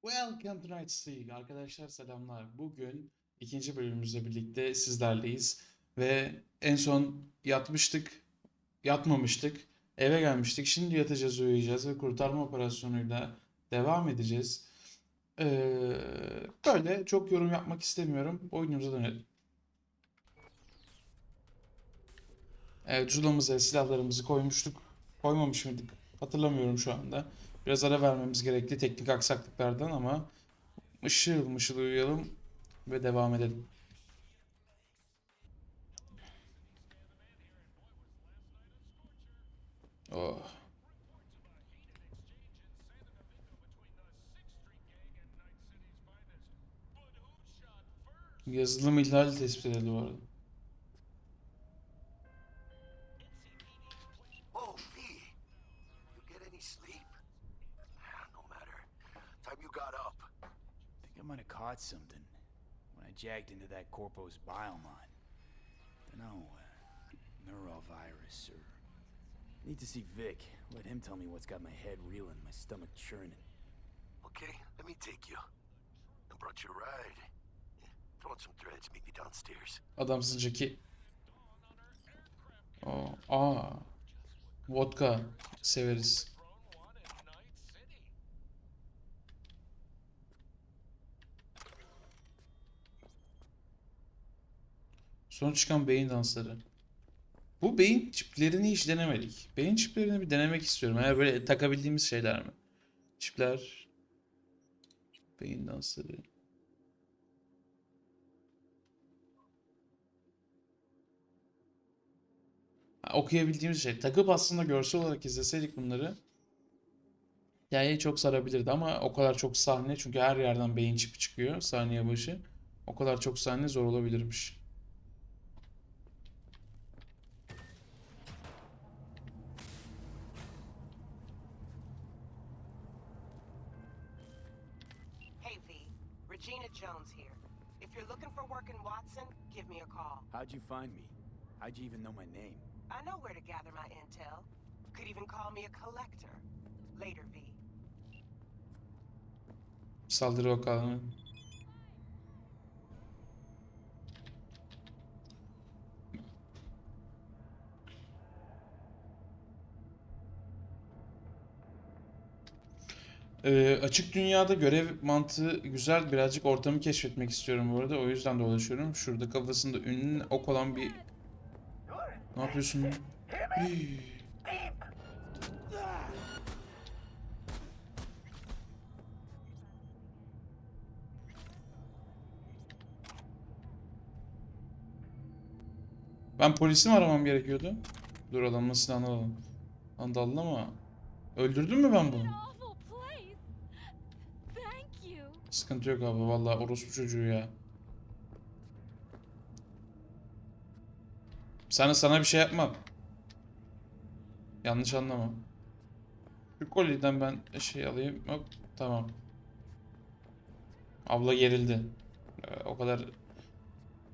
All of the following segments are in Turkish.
Welcome to Night Street. Arkadaşlar selamlar. Bugün ikinci bölümümüzle birlikte sizlerleyiz. Ve en son yatmamıştık. Eve gelmiştik. Şimdi yatacağız, uyuyacağız ve kurtarma operasyonuyla devam edeceğiz. Böyle çok yorum yapmak istemiyorum. Oyunumuza dönelim. Evet, zulamıza silahlarımızı koymuştuk. Koymamış mıydık? Hatırlamıyorum şu anda. Biraz ara vermemiz gerekli teknik aksaklıklardan ama mışıl mışıl uyuyalım ve devam edelim. Oh. Yazılım ihlali tespit edildi bu arada. Oh, V, you get any sleep? No matter. Time you got up. Think I might have caught something when I jacked into that corpo's bile mine. Dunno, neurovirus or... Need to see Vic. Let him tell me what's got my head reeling, my stomach churning. Okay, let me take you. I brought you a ride. Throw on some threads, meet me downstairs. Adamsın Jackie. Oh, vodka severiz. Son çıkan beyin dansları. Bu beyin çiplerini hiç denemedik. Beyin çiplerini bir denemek istiyorum. Eğer böyle takabildiğimiz şeyler mi? Çipler, beyin dansları. Okuyabildiğimiz şey. Takıp aslında görsel olarak izleseydik bunları hikayeyi çok sarabilirdi ama o kadar çok sahne çünkü her yerden beyin çipi çıkıyor saniye başı. O kadar çok sahne zor olabilirmiş. Hey V, Regina Jones here. If you're looking for work in Watson, give me a call. How'd you find me? How'd you even know my name? I know where to gather my intel. Could even call me a collector. Later, V. Saldırı vakalarını. Açık dünyada görev mantığı güzel. Birazcık ortamı keşfetmek istiyorum bu arada. O yüzden dolaşıyorum. Şurada kafasında ünlü ok olan bir... Ne yapıyorsun? Hii. Ben polisi mi aramam gerekiyordu? Dur adamın silahını alalım. Lan dallama. Öldürdün mü ben bunu? Sıkıntı yok abi vallahi orospu çocuğu ya. Sana bir şey yapmam. Yanlış anlama. Şu koliden ben şey alayım. Hop tamam. Abla gerildi. O kadar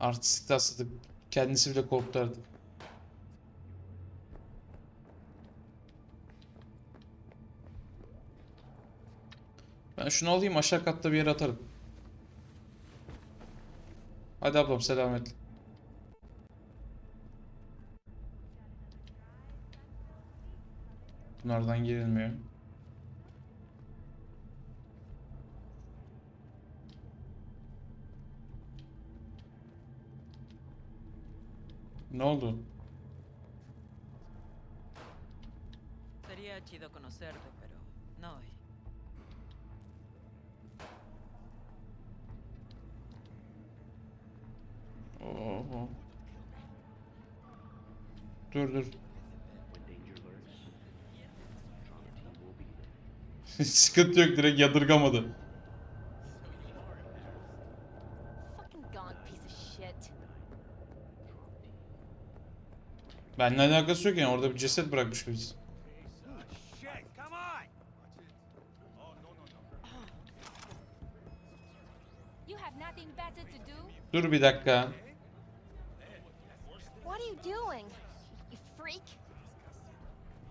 artistik tasladık. Kendisi bile korktu artık. Ben şunu alayım aşağı katta bir yere atarım. Hadi ablam selametle. Bunlardan girilmiyor. Ne oldu? Sería chido conocerte, pero no hoy. Oo. Dur. Sıkıntı yok direkt yadırgamadı. Fucking gone, piece of shit. Benimle alakası yok yani orada bir ceset bırakmış biz. You have nothing better to do? Dur bir dakika. What are you doing? You freak?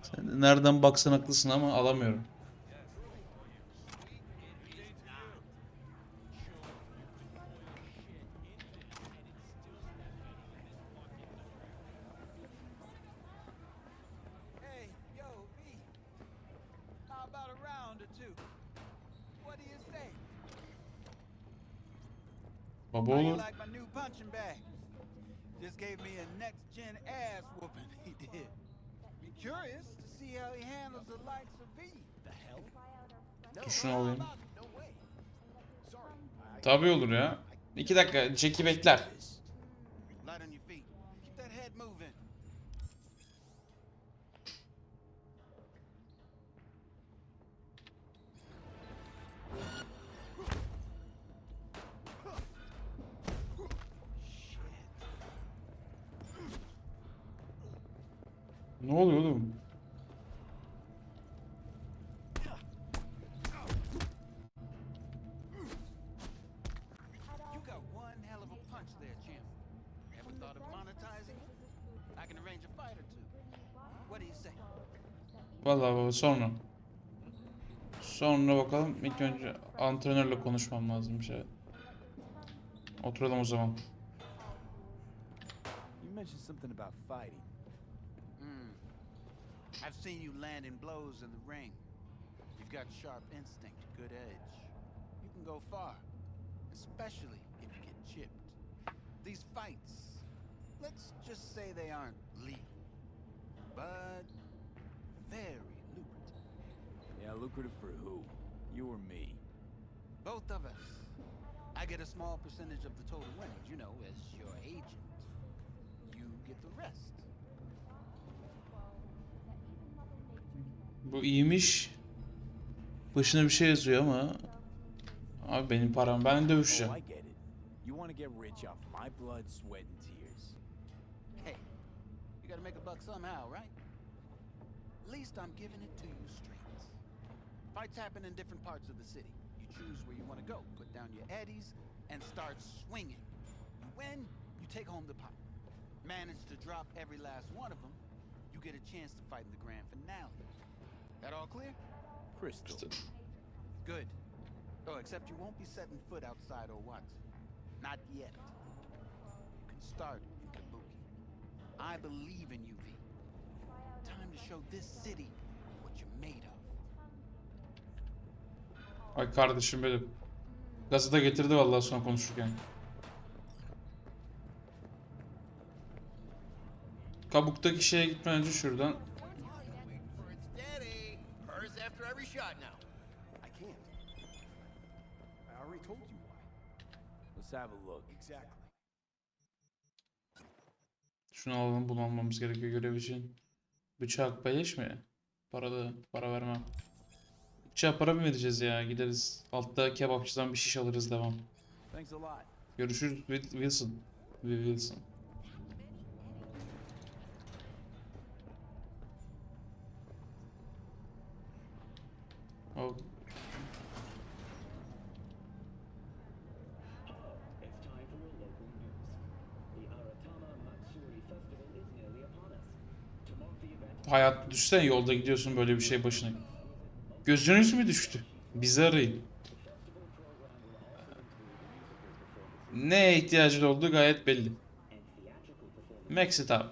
Sen de nereden baksan haklısın ama alamıyorum. Baba How you olur. like my new punching bag? Just gave me a next gen ass whooping. He did. Be curious to see how he handles the likes of V. The hell? Dur şunu alayım. No way. Sorry. Tabii olur ya. 2 dakika Jack'i bekler. Light on your feet. Keep that head moving. Ne oluyor oğlum? You got one hell of a punch there, champ. Ever thought of monetizing? I can arrange a fight or two. What do you say? Vallahi baba sonra. Sonra bakalım. İlk önce antrenörle konuşmam lazım bir şey. Oturalım o zaman. You mentioned something about fighting. I've seen you landing blows in the ring. You've got sharp instinct, good edge. You can go far, especially if you get chipped. These fights, let's just say they aren't lethal, but very lucrative. Yeah, lucrative for who? You or me? Both of us. I get a small percentage of the total winnings, you know, as your agent. You get the rest. Bu iyiymiş. Başına bir şey yazıyor ama. Abi benim param, ben dövüşeceğim. Oh, I get it. You want to get rich off my blood, sweat, and tears. Hey, you gotta make a buck somehow, right? At least I'm giving it to you straight. Fights happen in different parts of the city. You choose where you want to go, put down your eddies, and start swinging. You win, you take home the pot. Manage to drop every last one of them, you get a chance to fight in the grand finale. That all clear? Crystal. Good. Oh, except you won't be setting foot outside or Watson. Not yet. You can start in Kabuki. I believe in you, V. Time to show this city what you're made of. Ay kardeşim benim. Gazı da getirdi vallahi son konuşurken. Kabuktaki şeye gitmeden önce şuradan. Let's have a look. Exactly. Şunu alalım, bunu almamız gerekiyor görev için. Bıçak beleş mi? Para vermem. Bıçağa para mı vereceğiz ya? Gideriz altta kebapçıdan bir şiş alırız, devam. Thanks a lot. Görüşürüz Wilson. Wilson. Oh. Hayat düşsene, yolda gidiyorsun böyle bir şey başına. Gözünüz mü düştü? Bizi arayın. Neye ihtiyacın olduğu gayet belli. Maxit abi.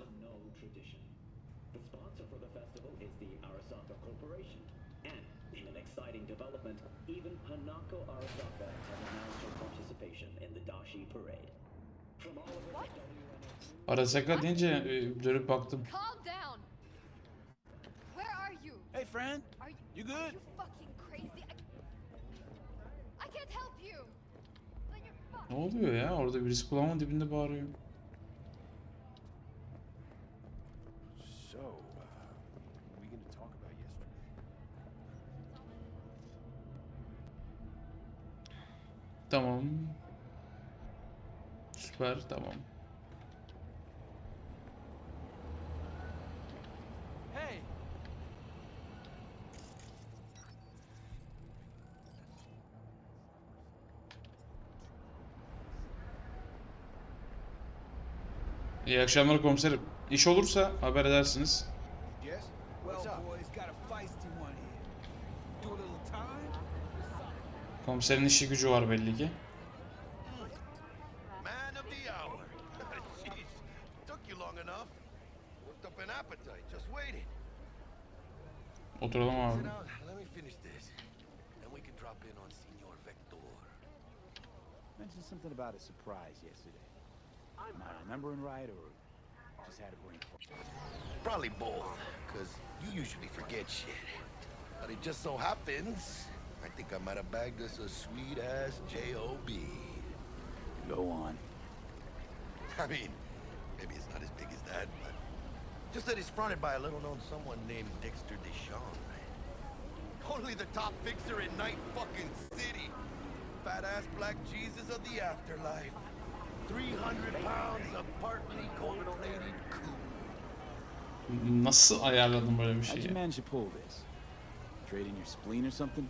Arasaka deyince dönüp baktım. Calm down. Where are you? Hey, friend. Are You good? you fucking crazy? I can't help you. Like you're fucked. Ne oluyor ya? Orada birisi kulağımın dibinde bağırıyor. So, we gonna talk about yesterday? Tamam. Süper, tamam. Hey. İyi akşamlar komiserim. İş olursa haber edersiniz. Yes? Well, boys, got a feisty one here. Do a little time? Komiserin işi gücü var belli ki. Man of the hour. Jeez, took you long enough. Worked up an appetite just waiting. Oturalım abi. Sit down, let me finish this. Then we can drop in on Senor Vector. Mentioned something about a surprise yesterday. Am I remembering right, or just had a brain fart? Probably both, because you usually forget shit. But it just so happens, I think I might have bagged us a sweet-ass J.O.B. Go on. I mean, maybe it's not as big as that, but just that it's fronted by a little-known someone named Dexter Deshawn. Only the top fixer in Night fucking City. Fat-ass black Jesus of the afterlife. 300 pounds of partly gold-plated cool. Nasıl ayarladın böyle bir How'd you şeyi? manage to pull this? Trading your spleen or something?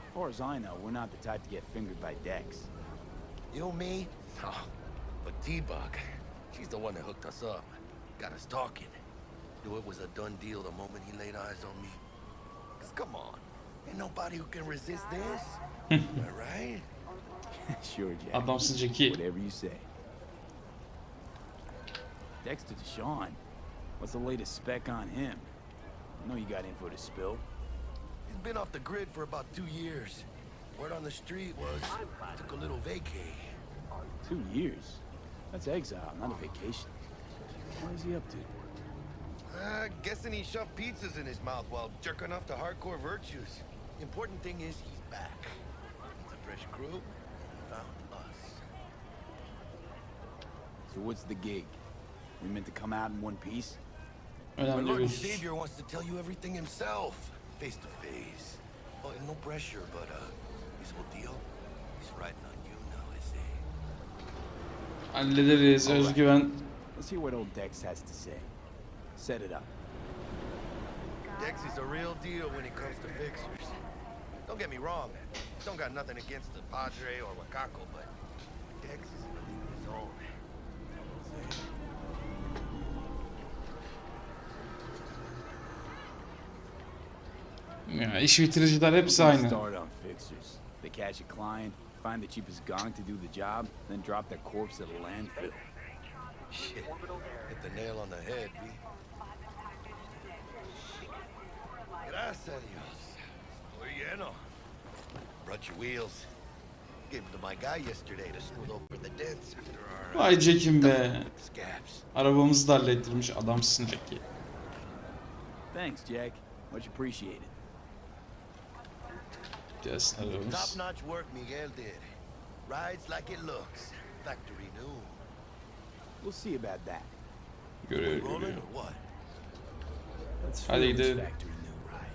As far as I know, we're not the type to get fingered by Dex. You, me? Oh, but T-Bug, she's the one that hooked us up. Got us talking. Knew it was a done deal the moment he laid eyes on me. 'Cause come on, ain't nobody who can resist this. Am I right? Sure, Jack. Adamsın Jackie. Whatever you say. Dexter Deshawn. What's the latest spec on him? I know you got info to spill. He's been off the grid for about 2 years. Word on the street was took a little vacay. 2 years? That's exile, not a vacation. What is he up to? Guessing he shoved pizzas in his mouth while jerking off to hardcore virtues. Important thing is he's back. It's a fresh crew, and he found us. So what's the gig? We meant to come out in one piece? My Önemli Lord and bir... Savior wants to tell you everything himself, face to face. Oh, and no pressure, but his whole deal, he's riding on you now, I say. Hallederiz, özgüven. Let's hear what old Dex has to say. Set it up. Dex is a real deal when it comes to fixers. Don't get me wrong, don't got nothing against the Padre or Wakako, but Dex is in a league of his own. Ya, iş bitiriciler hepsi aynı. Start on fixers. They catch a client, find the cheapest gong to do the job, then drop their corpse at a landfill. Shit, hit the nail on the head, B. Gracias a Dios. Muy lleno. Brought your wheels. Gave them to my guy yesterday to smooth over the dents after our Vay Jack'im be. scabs. Arabamızı da hallettirmiş adamsın Jackie. Thanks, Jack. Much appreciated. Gelsin arabamız. Top-notch work Miguel did. Rides like it looks. Factory new. We'll see about that. Görüyor, Rolling görüyor. or what? Let's Hadi feel this gidelim. factory new ride.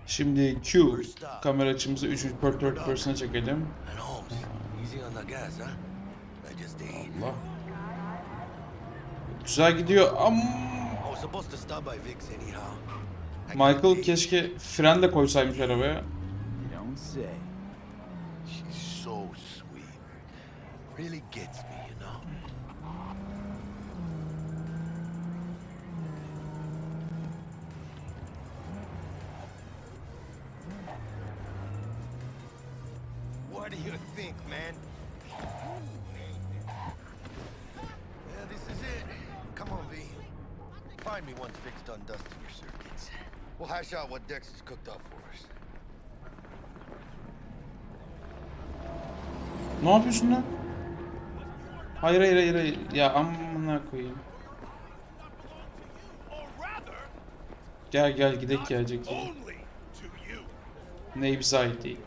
Şimdi Q kamera açımızı 3/4 person'a çekelim. And Holmes, easy on the gas, huh? I just ate. Allah. Güzel gidiyor ama I was supposed to stop by Vic's anyhow. Michael keşke fren de koysaymış arabaya. You don't say. She's so sweet. Really gets me, you know. What do you think, man? Yeah, this is it. Come on, V. Find me once Vic's done dusting your circuits. We'll hash out what Dex has cooked up for us. Ne yapıyorsun lan? Hayır hayır hayır hayır. Ya amına koyayım. Gel gel gidek gelecek. Only to you. Ney bize ait değil.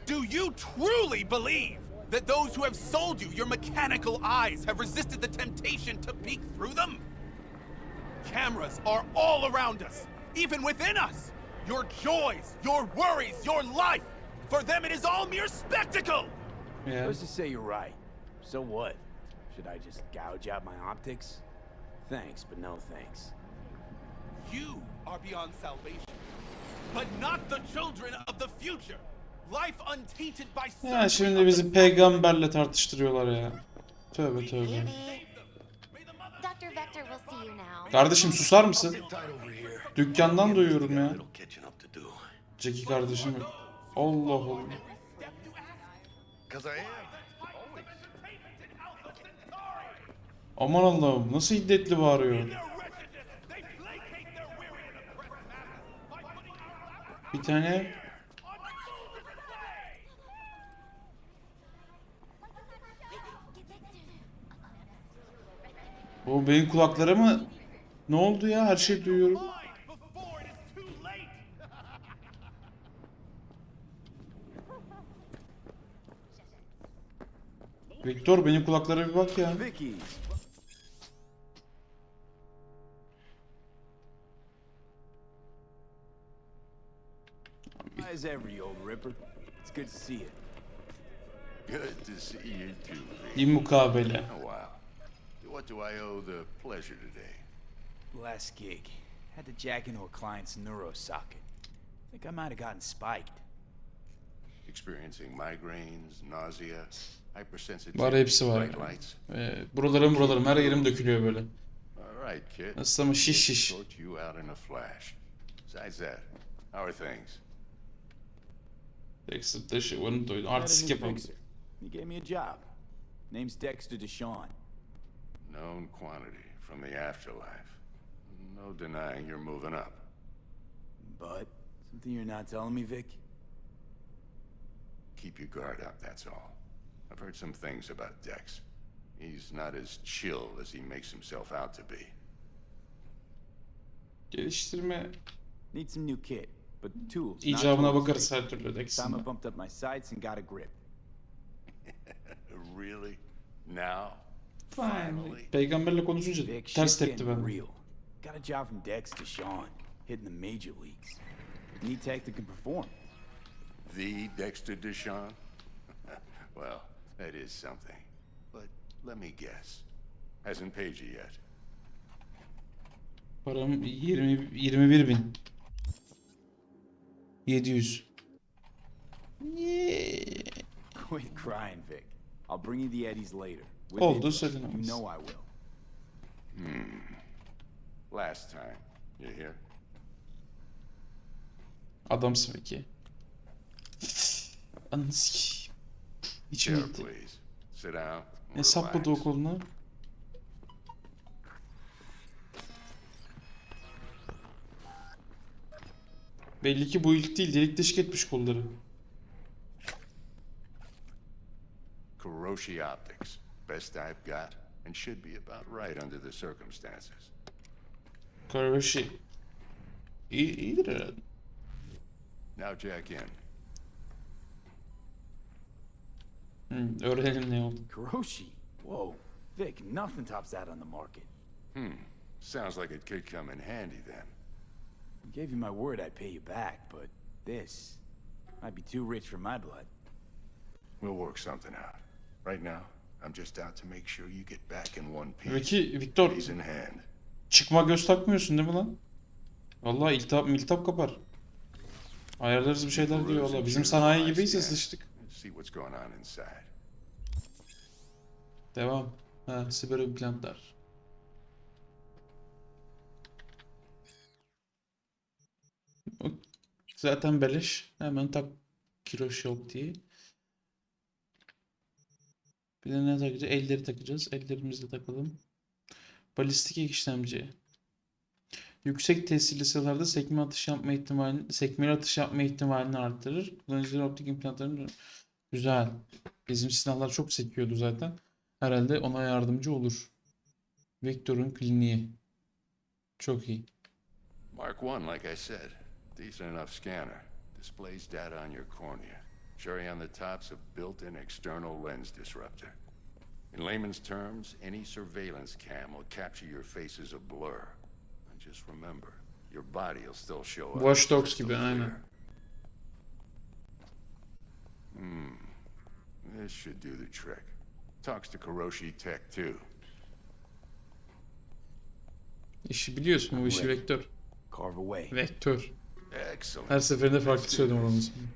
Do you truly believe that those who have sold you your mechanical eyes have resisted the temptation to peek through them? Cameras are all around us, even within us. Your joys, your worries, your life. For them it is all mere spectacle. Ya. Let's just say you're right. So what? Should I just gouge out my optics? Thanks, but no thanks. You are beyond salvation, but not the children of the future. Life untainted by Ya şimdi bizi peygamberle tartıştırıyorlar ya. Tövbe tövbe. Dr. Vector will see you now. Kardeşim susar mısın? Sit tight over here. Dükkandan duyuyorum We got a ya. little catching up to do. Jackie kardeşim. Allah Allah. 'Cause I am. Aman Allah'ım, nasıl hiddetli bağırıyor. Bir tane o benim kulaklara mı? Ne oldu ya? Her şeyi duyuyorum. Victor, benim kulaklara bir bak ya. Vicky's. As every old ripper. It's good to see you. Good to see you too, Vic. Bir mukabele. Oh, wow. What do I owe the pleasure today? Last gig. Had to jack into a client's neuro socket. Think I might have gotten spiked. Experiencing migraines, nausea, hypersensitivity, Var, hepsi var. bright lights. Buralarım her yerim dökülüyor böyle. All right, kid. Nasıl ama şiş. Sort you out in a flash. Besides that, how are things? Dexter taşı, onu doydum. Met a Artistik new yapalım. fixer. He gave me a job. Name's Dexter DeShawn. Known quantity from the afterlife. No denying you're moving up. But something you're not telling me, Vic? Keep your guard up, that's all. I've heard some things about Dex. He's not as chill as he makes himself out to be. Geliştirme Need some new kit, but tools. not icabına toys, bakarız Vic. her türlü Dexter'ın. Time I bumped up my sights and got a grip. Really? Now? Finally. Peygamberle konuşunca Vic, ters shit's tepti getting ben. real. Got a job from Dex DeShawn, hitting the major leagues. Need tech that can perform. The Dexter DeShawn? Well, that is something. But let me guess. Hasn't paid you yet. Param 21 bin. 700. Yeah. Quit crying, Vic. I'll bring you the eddies later. With Oldu, interest. söylenemez. You know I will. Last time. You hear? Adamsın peki. Ananı sikeyim. İçim Chair, gitti. please. Sit down. Ne sapladı o Relax. koluna? Belli ki bu ilk değil, delik deşik etmiş kolları. Kuroshi Optics. Best I've got, and should be about right under the circumstances. Karavaşı. İyidir herhalde. Now jack in. Öğrenelim ne oldu. Kuroshi? Whoa. Vic, nothing tops that on the market. Sounds like it could come in handy then. I gave you my word I'd pay you back, but this might be too rich for my blood. We'll work something out. Right now, I'm just out to make sure you get back in one piece. Peki Victor, Keys in hand. çıkma göz takmıyorsun değil mi lan? Vallahi iltihap kapar. Ayarlarız bir şeyler diyor valla. Bizim sanayi gibiyse sıçtık. See what's going on inside. Devam. Ha, siber implantlar. Zaten beleş. Hemen tak kilo şok diye. Bir de ne takacağız? Elleri takacağız. Ellerimizi takalım. Balistik işlemci. Yüksek tesirli sıralarda sekmeli atış yapma ihtimalini artırır. Kullanıcıların optik implantlarını güzel. Bizim silahlar çok sekiyordu zaten. Herhalde ona yardımcı olur. Vector'un kliniği. Çok iyi. Mark 1, like I said. Decent enough scanner. Displays data on your cornea. Cherry on the top's a built-in external lens disruptor. In layman's terms, any surveillance cam will capture your face as a blur. And just remember, your body will still show up. Watch Dogs crystal gibi, aynen. clear. This should do the trick. Talks to Kuroshi Tech too. İşi biliyorsun bu işi Vektör. Carve away. Vektör. Excellent. Her seferinde farklı söyledim onun ismini.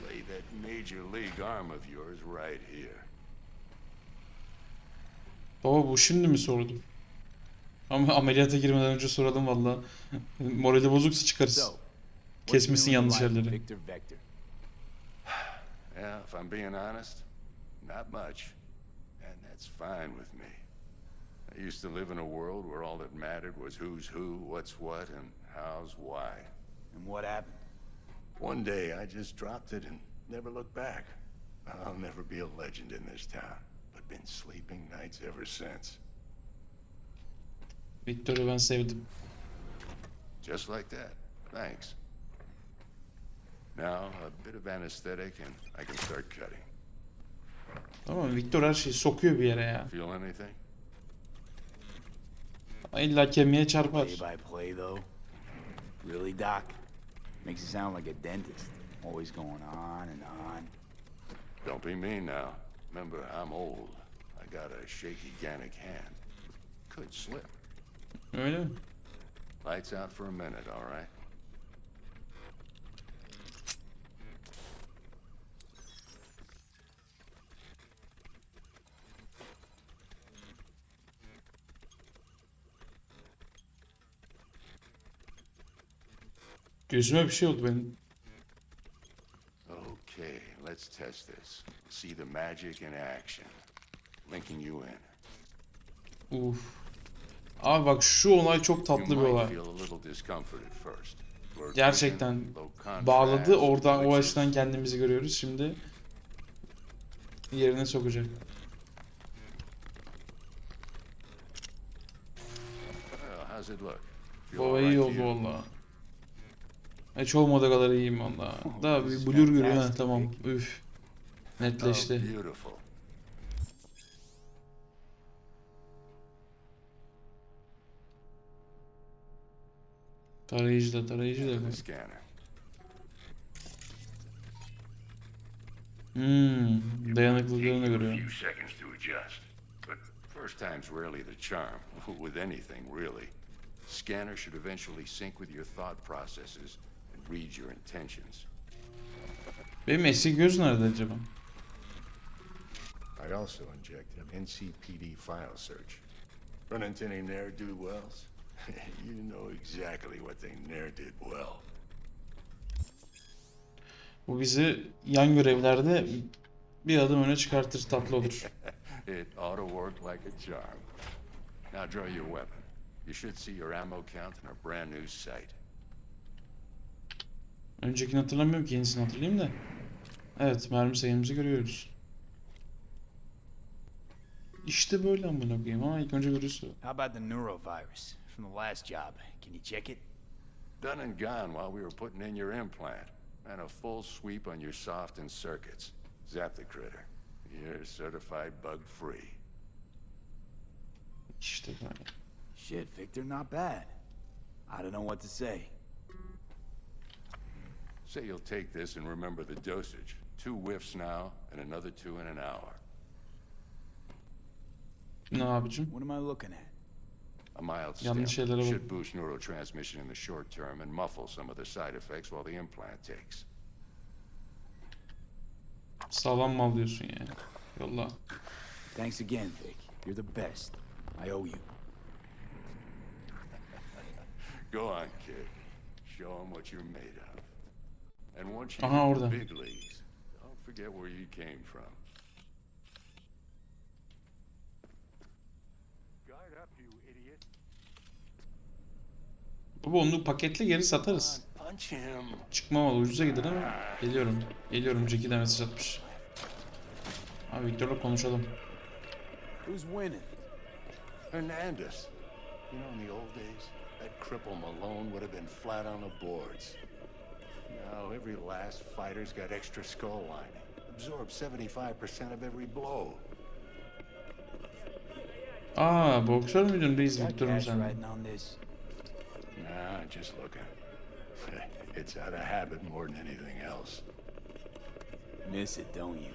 Lay that major league arm of yours right here. Baba bu şimdi mi sordun? Ama ameliyata girmeden önce soralım valla. Morali bozuksa çıkarız. So, Kesmesin yanlış life, yerleri. Victor Vector. Yeah, if I'm being honest, Not much. And that's fine with me. I used to live in a world where all that mattered was who's who, what's what, and how's why. And what happened? One day I just dropped it and never looked back. I'll never be a legend in this town, but been sleeping nights ever since. Victor'u ben sevdim. Just like that. Thanks. Now, a bit of anesthetic and I can start cutting. Tamam, Victor her şeyi sokuyor bir yere ya. Feel anything? İlla kemiğe çarpar. Play by play, though. Really, Doc? Makes you sound like a dentist. Always going on and on. Don't be mean now. Remember, I'm old. I got a shaky Gannic hand. Could slip. Öyle mi? Lights out for a minute, all right? Gözüme bir şey oldu benim. Okay, let's test this. See the magic in action. Linking you in. Uf. Abi bak şu olay çok tatlı bir You might olay. feel a little discomfort at first. Blurred Gerçekten vision, low contrast, bağladı. Oradan o glitches. açıdan kendimizi görüyoruz. Şimdi yerine sokacak. Well, how's it look? Feel Baba all iyi right to oldu you? valla. Hiç olmadığı kadar iyiyim valla. Daha bir blur görüyor. Ha, tamam. Üf. Oh, Netleşti. beautiful. Tarayıcı da The scanner. Dayanıklılığını A görüyor. few seconds to adjust. But first time's rarely the charm, with anything, really. Scanner should eventually sync with your thought processes and read your intentions. Benim eski göz nerede acaba? I also injected an NCPD file search. Run into any ne'er-do-wells? You know exactly what they ne'er did well. Bu bizi yan görevlerde bir adım öne çıkartır, tatlı olur. It ought to work like a charm. Now draw your weapon. You should see your ammo count in a brand new sight. Öncekini hatırlamıyorum ki, yenisini hatırlayayım da. Evet, mermi sayımızı görüyoruz. İşte böyle amına koyayım ama ilk önce görürsü. How about the neurovirus from the last job? Can you check it? Done and gone while we were putting in your implant. And a full sweep on your soft and circuits. Zap the critter. You're certified bug-free. İşte böyle. Shit, Victor, not bad. I don't know what to say. Say you'll take this and remember the dosage. 2 whiffs now, and another 2 in an hour. Ne abicim? What am I looking at? A mild Yanlış stim şeylere should bak. boost neurotransmission in the short term and muffle some of the side effects while the implant takes. Sağlam mal diyorsun yani. Yolla. Thanks again, Vic. You're the best. I owe you. Go on, kid. Show them what you're made of. And once you Aha, hit the orada. big leagues, don't forget where you came from. Guard up, you idiot. Baba onu paketle geri satarız. Punch him. Çıkmamalı, ucuza gider ama. Geliyorum. Geliyorum, Jack'i de mesaj atmış. Abi Victor'la konuşalım. Who's winning? Hernandez. You know, in the old days, that cripple Malone would have been flat on the boards. Now, every last fighter's got extra skull lining. Absorbs 75% of every blow. Aa, boksör müydün reis Got Victor'un cash sen? riding on this? Nah, just looking. It's out of habit more than anything else. Miss it, don't you?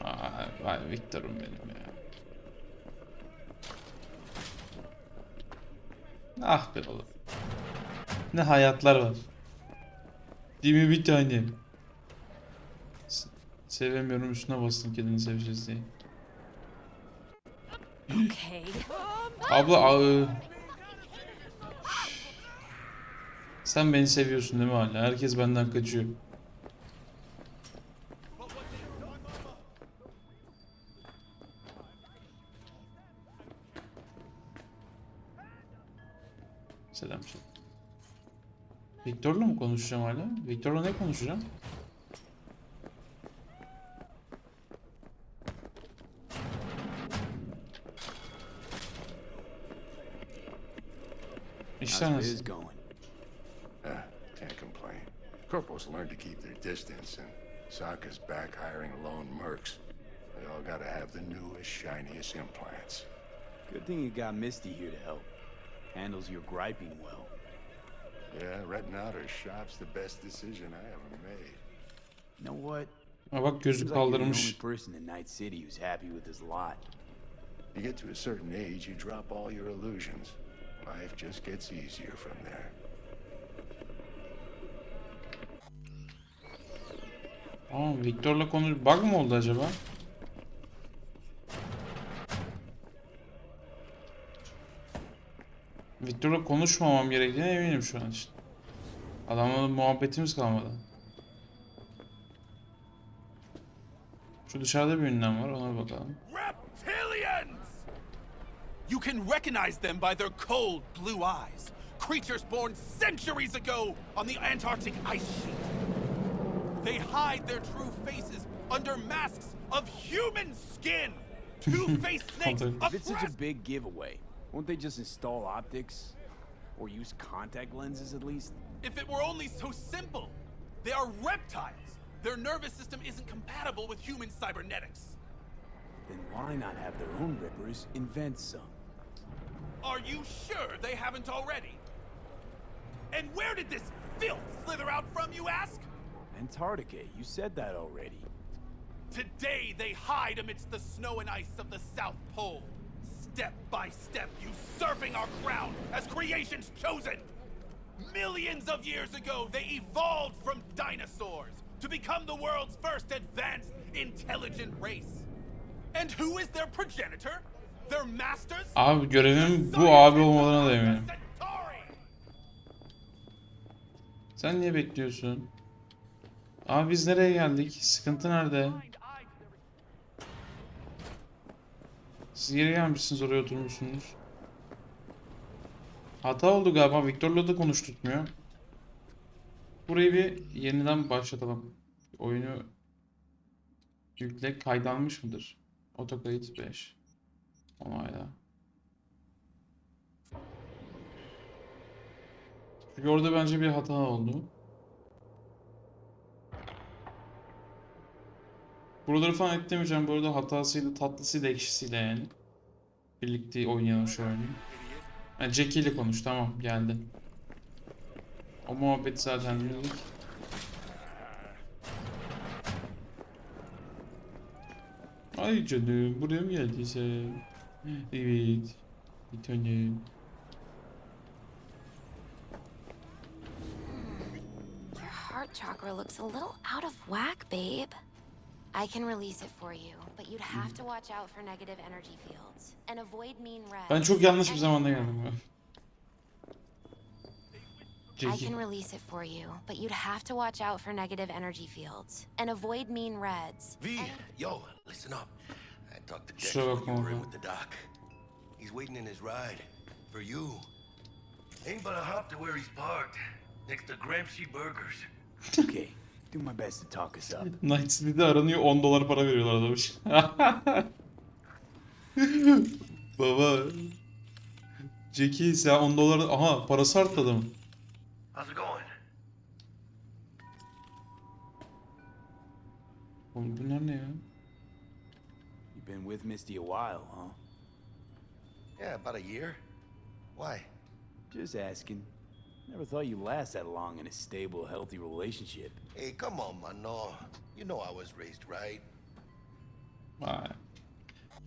Aa, vay Victor'um benim ya. Ah be oğlum. Ne hayatlar var. Değil mi bir tane? Sevemiyorum, üstüne bastım kendini seveceğiz diye. Okay. Abla sen beni seviyorsun değil mi hala? Herkes benden kaçıyor. Selam. Victor'la mı konuşacağım hala? Victor'la ne konuşacağım? İşler How's biz nasıl? going? Can't complain. Corporals learn to keep their distance, and Sokka's back hiring lone mercs. They all gotta have the newest, shiniest implants. Good thing you got Misty here to help. Handles your griping well. Yeah, renting out her shop's the best decision I ever made. You know what? Ha bak gözü Seems like you're the only kaldırmış. person in Night City who's happy with his lot. You get to a certain age, you drop all your illusions. Life just gets easier from there. Aa, Victor'la konuş... Bug mı oldu acaba? Victor'la konuşmamam gerektiğine eminim şu an işte. Adamla muhabbetimiz kalmadı. Şu dışarıda bir ünlem var, ona bir bakalım. Reptilians! You can recognize them by their cold blue eyes. Creatures born centuries ago on the Antarctic ice sheet. They hide their true faces under masks of human skin. Two-faced snakes If it's such a oppressed. big giveaway, won't they just install optics? Or use contact lenses at least? If it were only so simple. They are reptiles. Their nervous system isn't compatible with human cybernetics. Then why not have their own rippers invent some? Are you sure they haven't already? And where did this filth slither out from, you ask? Antarctica, you said that already. Today they hide amidst the snow and ice of the South Pole, step by step usurping our crown as creation's chosen. Millions of years ago, they evolved from dinosaurs to become the world's first advanced, intelligent race. And who is their progenitor? Their masters? Abi görevim bu abi olmalarına da eminim. Sen niye bekliyorsun? Abi biz nereye geldik? Sıkıntı nerede? Siz geri gelmişsiniz, oraya oturmuşsunuz. Hata oldu galiba. Victor'la da konuşturtmuyor. Burayı bir yeniden başlatalım. Oyunu yükle, kaydalmış mıdır? Otokayıt 5. Onayla. Çünkü orada bence bir hata oldu. Buraları falan eklemeyeceğim. Bu arada hatasıyla, tatlısıyla, ekşisiyle yani. Birlikte oynayalım şu oyunu. Yani Jackie ile konuş. Tamam, geldi. O muhabbeti zaten dinledik. Ay canım, buraya mı geldiyse? Evet. Bir tanem. Your heart chakra looks a little out of whack, babe. I can release it for you, but you'd have to watch out for negative energy fields and avoid mean reds. Ben çok yanlış bir zamanda geldim ya. I can release it for you, but you'd have to watch out for negative energy fields and avoid mean reds. V, yo, listen up. I talked to Dex Kusura while bakma you were in abi. with the doc. He's waiting in his ride for you. Ain't but a hop to where he's parked, next to Gramsci Burgers. Okay, do my best to talk us up. Night City'de aranıyor, $10 para veriyorlar adammış. Baba. Jackie sen $10... Aha, parası arttı adamın. How's it going? Oğlum bunlar ne ya? You've been with Misty a while, huh? Yeah, about a year. Why? Just asking. Never thought you'd last that long in a stable, healthy relationship. Hey, come on, Mano. You know I was raised right. Vay.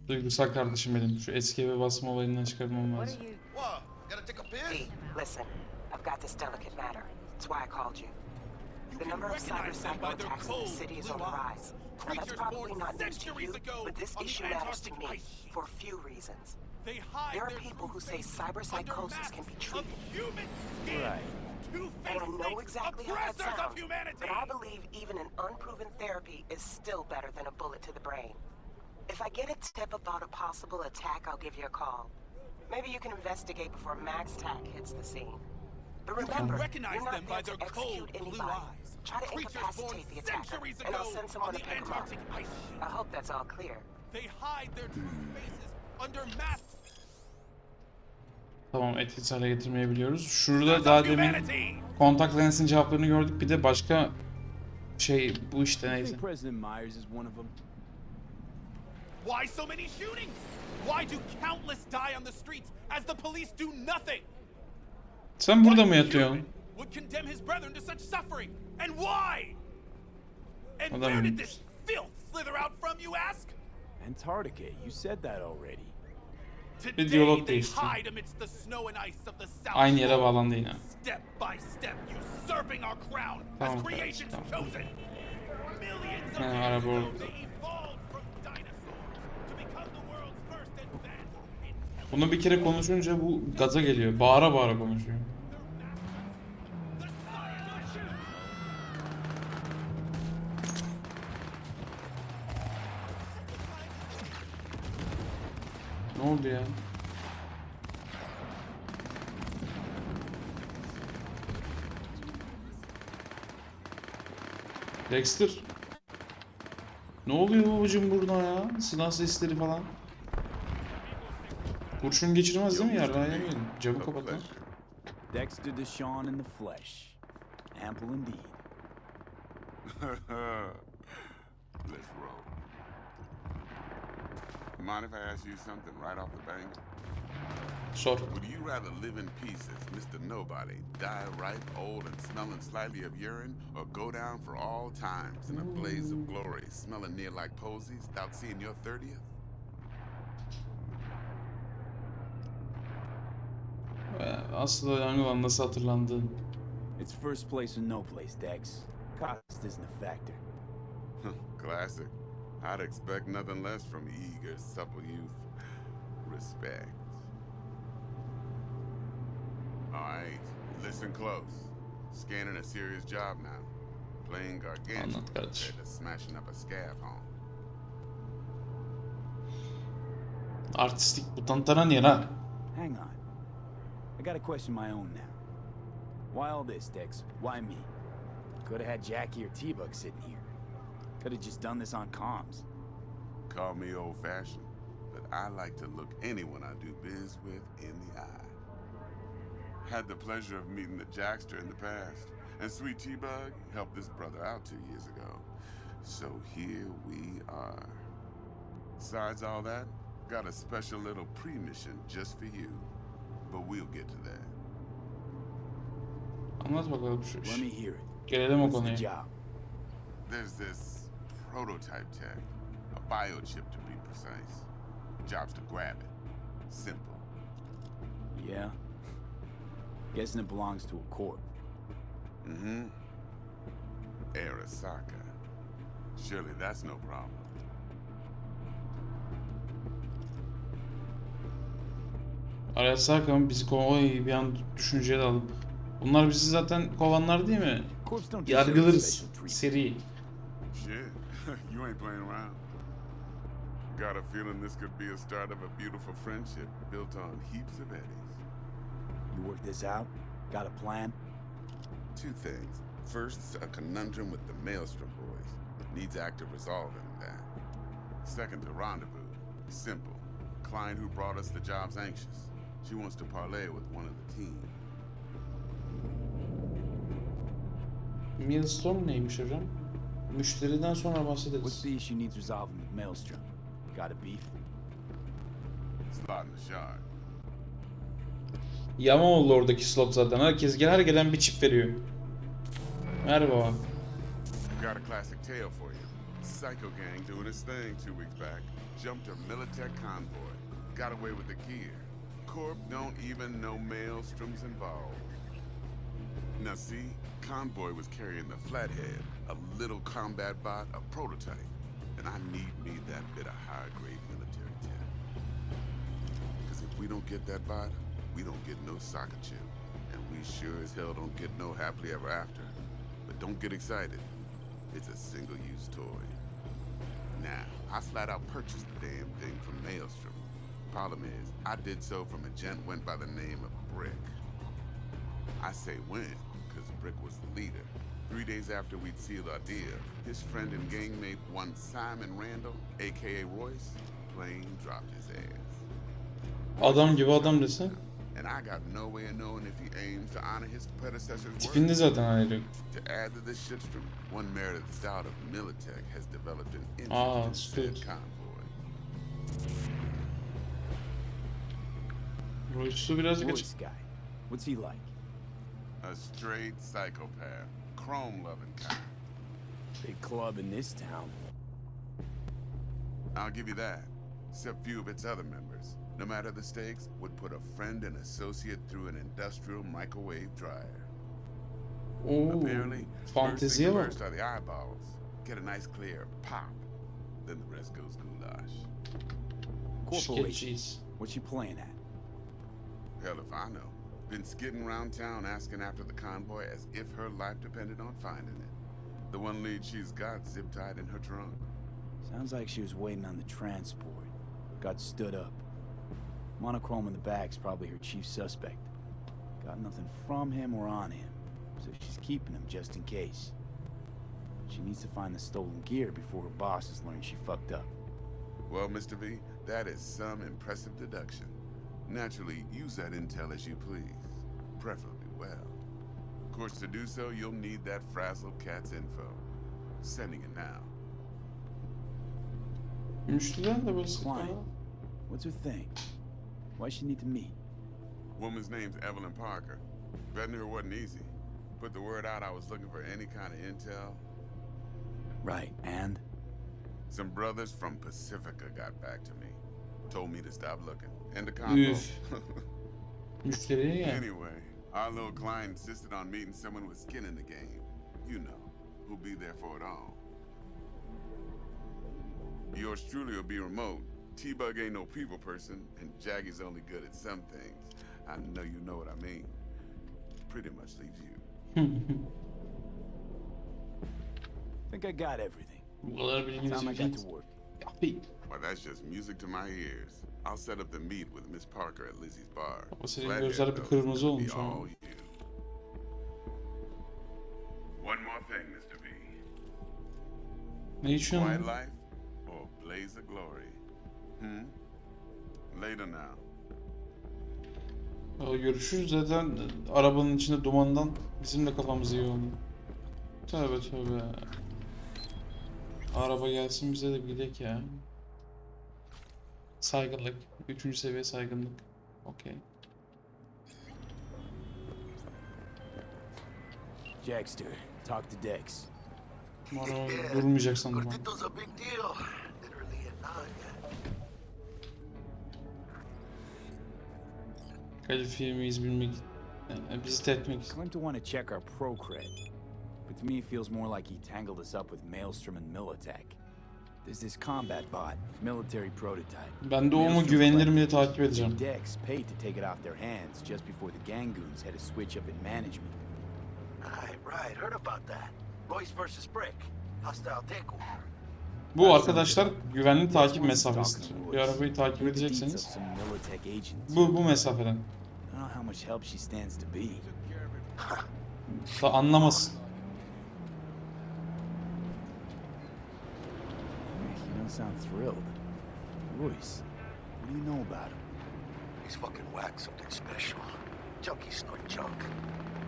Duygusal kardeşim benim. Şu eski eve basma olayından çıkarmam lazım. What? Gotta take a piss? V, listen. I've got this delicate matter. That's why I called you. The number of cyber psycho attacks in the city is on the rise. Now, that's probably not news to you, but this issue matters to me for a few reasons. There are people who say cyberpsychosis can be treated. Right. And I know exactly how that sounds, but I believe even an unproven therapy is still better than a bullet to the brain. If I get a tip about a possible attack, I'll give you a call. Maybe you can investigate before Max Tack hits the scene. But You can remember, recognize you're not them by there their to cold execute blue anybody. eyes. Try to Creatures born incapacitate the attacker, centuries and I'll ago send someone on to the pick him up. Antarctic ice sheet. I hope that's all clear. They hide their true faces under masks Tamam, etkisiz hale getirmeyebiliyoruz. Şurada of daha demin humanity. kontak lensin cevaplarını gördük. Bir de başka şey bu işte I neyse. think President Myers is one of them. Why so many shootings? Why do countless die on the streets as the police do nothing? Sen burada mı What yatıyorsun? human would condemn his brethren to such suffering? And why? And Adam where did inmiş. this filth slither out from, you ask? Antarctica, you said that already. Today diyalog they değişti. hide amidst the snow and ice of the South Aynı yere Pole, bağlandı yine. step by step usurping our crown Tamam, as creation's tamam. chosen. Millions of Ha, years araba ago orada. they evolved from dinosaurs to become the world's first advanced. Bunu bir kere konuşunca bu gaza geliyor. Bağıra bağıra konuşuyor. Ne oldu ya? Dexter. Ne oluyor babacığım burada ya? Silah sesleri falan. Kurşun geçirmez değil mi yarrağı yemeyin. Camı kapat lan. Dexter Deshawn in the flesh. Ample indeed. Let's roll. Mind if I ask you something right off the bank? Sor. Would you rather live in peace as Mr. Nobody, die ripe, old, and smelling slightly of urine, or go down for all times in a blaze of glory, smelling near like posies, without seeing your 30th? Aslı Yangılan nasıl hatırlandı? It's first place or no place, Dex. Cost isn't a factor. Classic. I'd expect nothing less from eager, supple youth. Respect. Alright, listen close. Scanning a serious job now. Playing gargantuan Anlat kardeşim. compared to smashing up a scaffold. Artistik bu tantana niye lan? Hang on. I got a question my own now. Why all this, Dex? Why me? Could have had Jackie or T-Bug sitting here. Could have just done this on comms. Call me old-fashioned, but I like to look anyone I do biz with in the eye. Had the pleasure of meeting the Jackster in the past, and Sweet T-Bug helped this brother out 2 years ago. So here we are. Besides all that, got a special little pre-mission just for you. But we'll get to that. Anlat bakalım şu Let iş. me hear it. Gelelim o What's the konuya. job? There's this prototype tech, a biochip to be precise. Job's to grab it. Simple. Yeah? Guessing it belongs to a corp. Mm-hmm. Arasaka. Surely that's no problem. Arasaka bizi kovayı bir an düşünceye daldım. Bunlar bizi zaten kovanlar değil mi? Corps don't deserve Yargılarız. special treatment. Seri. Shit, you ain't playing around. Got a feeling this could be a start of a beautiful friendship built on heaps of eddies. You work this out? Got a plan? Two things. First, a conundrum with the Maelstrom boys. Needs active resolving that. Second, a rendezvous. Simple. Client who brought us the job's anxious. She wants to parlay with one of the team. Maelstrom neymiş hocam? Müşteriden sonra What's bahsederiz. the issue needs resolving with Maelstrom? Got a beef? Slot in the shard. Yama oldu oradaki slot zaten. Herkes her gelen bir çip veriyor. Merhaba. Got a classic tale for you. Psycho gang doing its thing 2 weeks back. Jumped a Militech convoy. Got away with the gear. Corp don't even know Maelstrom's involved. Now see, convoy was carrying the Flathead, a little combat bot, a prototype. And I need me that bit of high-grade military tech. Because if we don't get that bot, we don't get no soccer chip. And we sure as hell don't get no happily ever after. But don't get excited. It's a single-use toy. Now, I flat out purchased the damn thing from Maelstrom. Problem is, I did so from a gent went by the name of Brick. I say went, because Brick was the leader. 3 days after we'd sealed our deal, his friend and gangmate, one Simon Randall, aka Royce, plain dropped his ass. Adam gibi adam desin. And I got no way of knowing if he aims to honor his predecessor's Tipinde work. zaten ayrı. To add to this shitstream, one Meredith Stout of Militech has developed an interest in said Stout. convoy. Royce'u birazcık açık. Royce guy. What's he like? A straight psychopath, chrome-loving kind. Big club in this town. I'll give you that, except few of its other members, no matter the stakes, would put a friend and associate through an industrial microwave dryer. Oo, Apparently, first fanteziye thing bak. first are the eyeballs. Get a nice clear pop, then the rest goes goulash. Corporation. Şikayetçiyiz. What you playing at? Hell if I know. Been skidding around town asking after the convoy as if her life depended on finding it. The one lead she's got zip-tied in her trunk. Sounds like she was waiting on the transport. Got stood up. Monochrome in the back's probably her chief suspect. Got nothing from him or on him, so she's keeping him just in case. She needs to find the stolen gear before her bosses learn she fucked up. Well, Mr. V, that is some impressive deduction. Naturally, use that intel as you please, preferably well. Of course, to do so, you'll need that frazzled cat's info. Sending it now. Müşteriler de basit ya. Client. What's her thing? Why she need to meet? Woman's name's Evelyn Parker. Vetting her wasn't easy. Put the word out I was looking for any kind of intel. Right, and? Some brothers from Pacifica got back to me. Told me to stop looking. End of convo. Üf. Müşteriye gel. Anyway, our little client insisted on meeting someone with skin in the game. You know, who'll be there for it all. Yours truly will be remote. T-Bug ain't no people person, and Jaggy's only good at some things. I know you know what I mean. Pretty much leaves you. Think I got everything. Bu kadar Time I bilginizi got bilginiz. to work. Yapayım. Well, that's just music to my ears. I'll set up the meet with Miss Parker at Lizzie's bar. Ama senin Flathead, gözler bir though, kırmızı is gonna olmuş be ama. all you. One more thing, Mr. V. Ne içiyorsun? Quiet life or blaze of glory? Later now. Ya görüşürüz zaten arabanın içinde dumandan bizim de kafamız iyi oldu. Tövbe tövbe. Araba gelsin bize de bir gidelim ya. Saygınlık. 3. seviye saygınlık. Okey. Jackster, talk to Dex. Araba durmayacak sandım ben. Gordito's a big deal. Literally a nine. Kalifiye miyiz bilmek, vizit etmek. Claim to want to check our pro cred, but to me it feels more like he tangled us up with Maelstrom and Militech. There's this combat bot, military prototype. Ben de o mu güvenilir mi diye takip edeceğim. Dex paid to take it off their hands just before the Gangoons had a switch up in management. Right. Heard about that. Royce versus Brick. Hostile takeover. Bu arkadaşlar güvenli takip mesafesidir. Bir arabayı takip edecekseniz bu mesafeden. Da anlamasın. You don't sound thrilled. Royce, what do you know about him? He's fucking whack, something special. Junkie snort junk.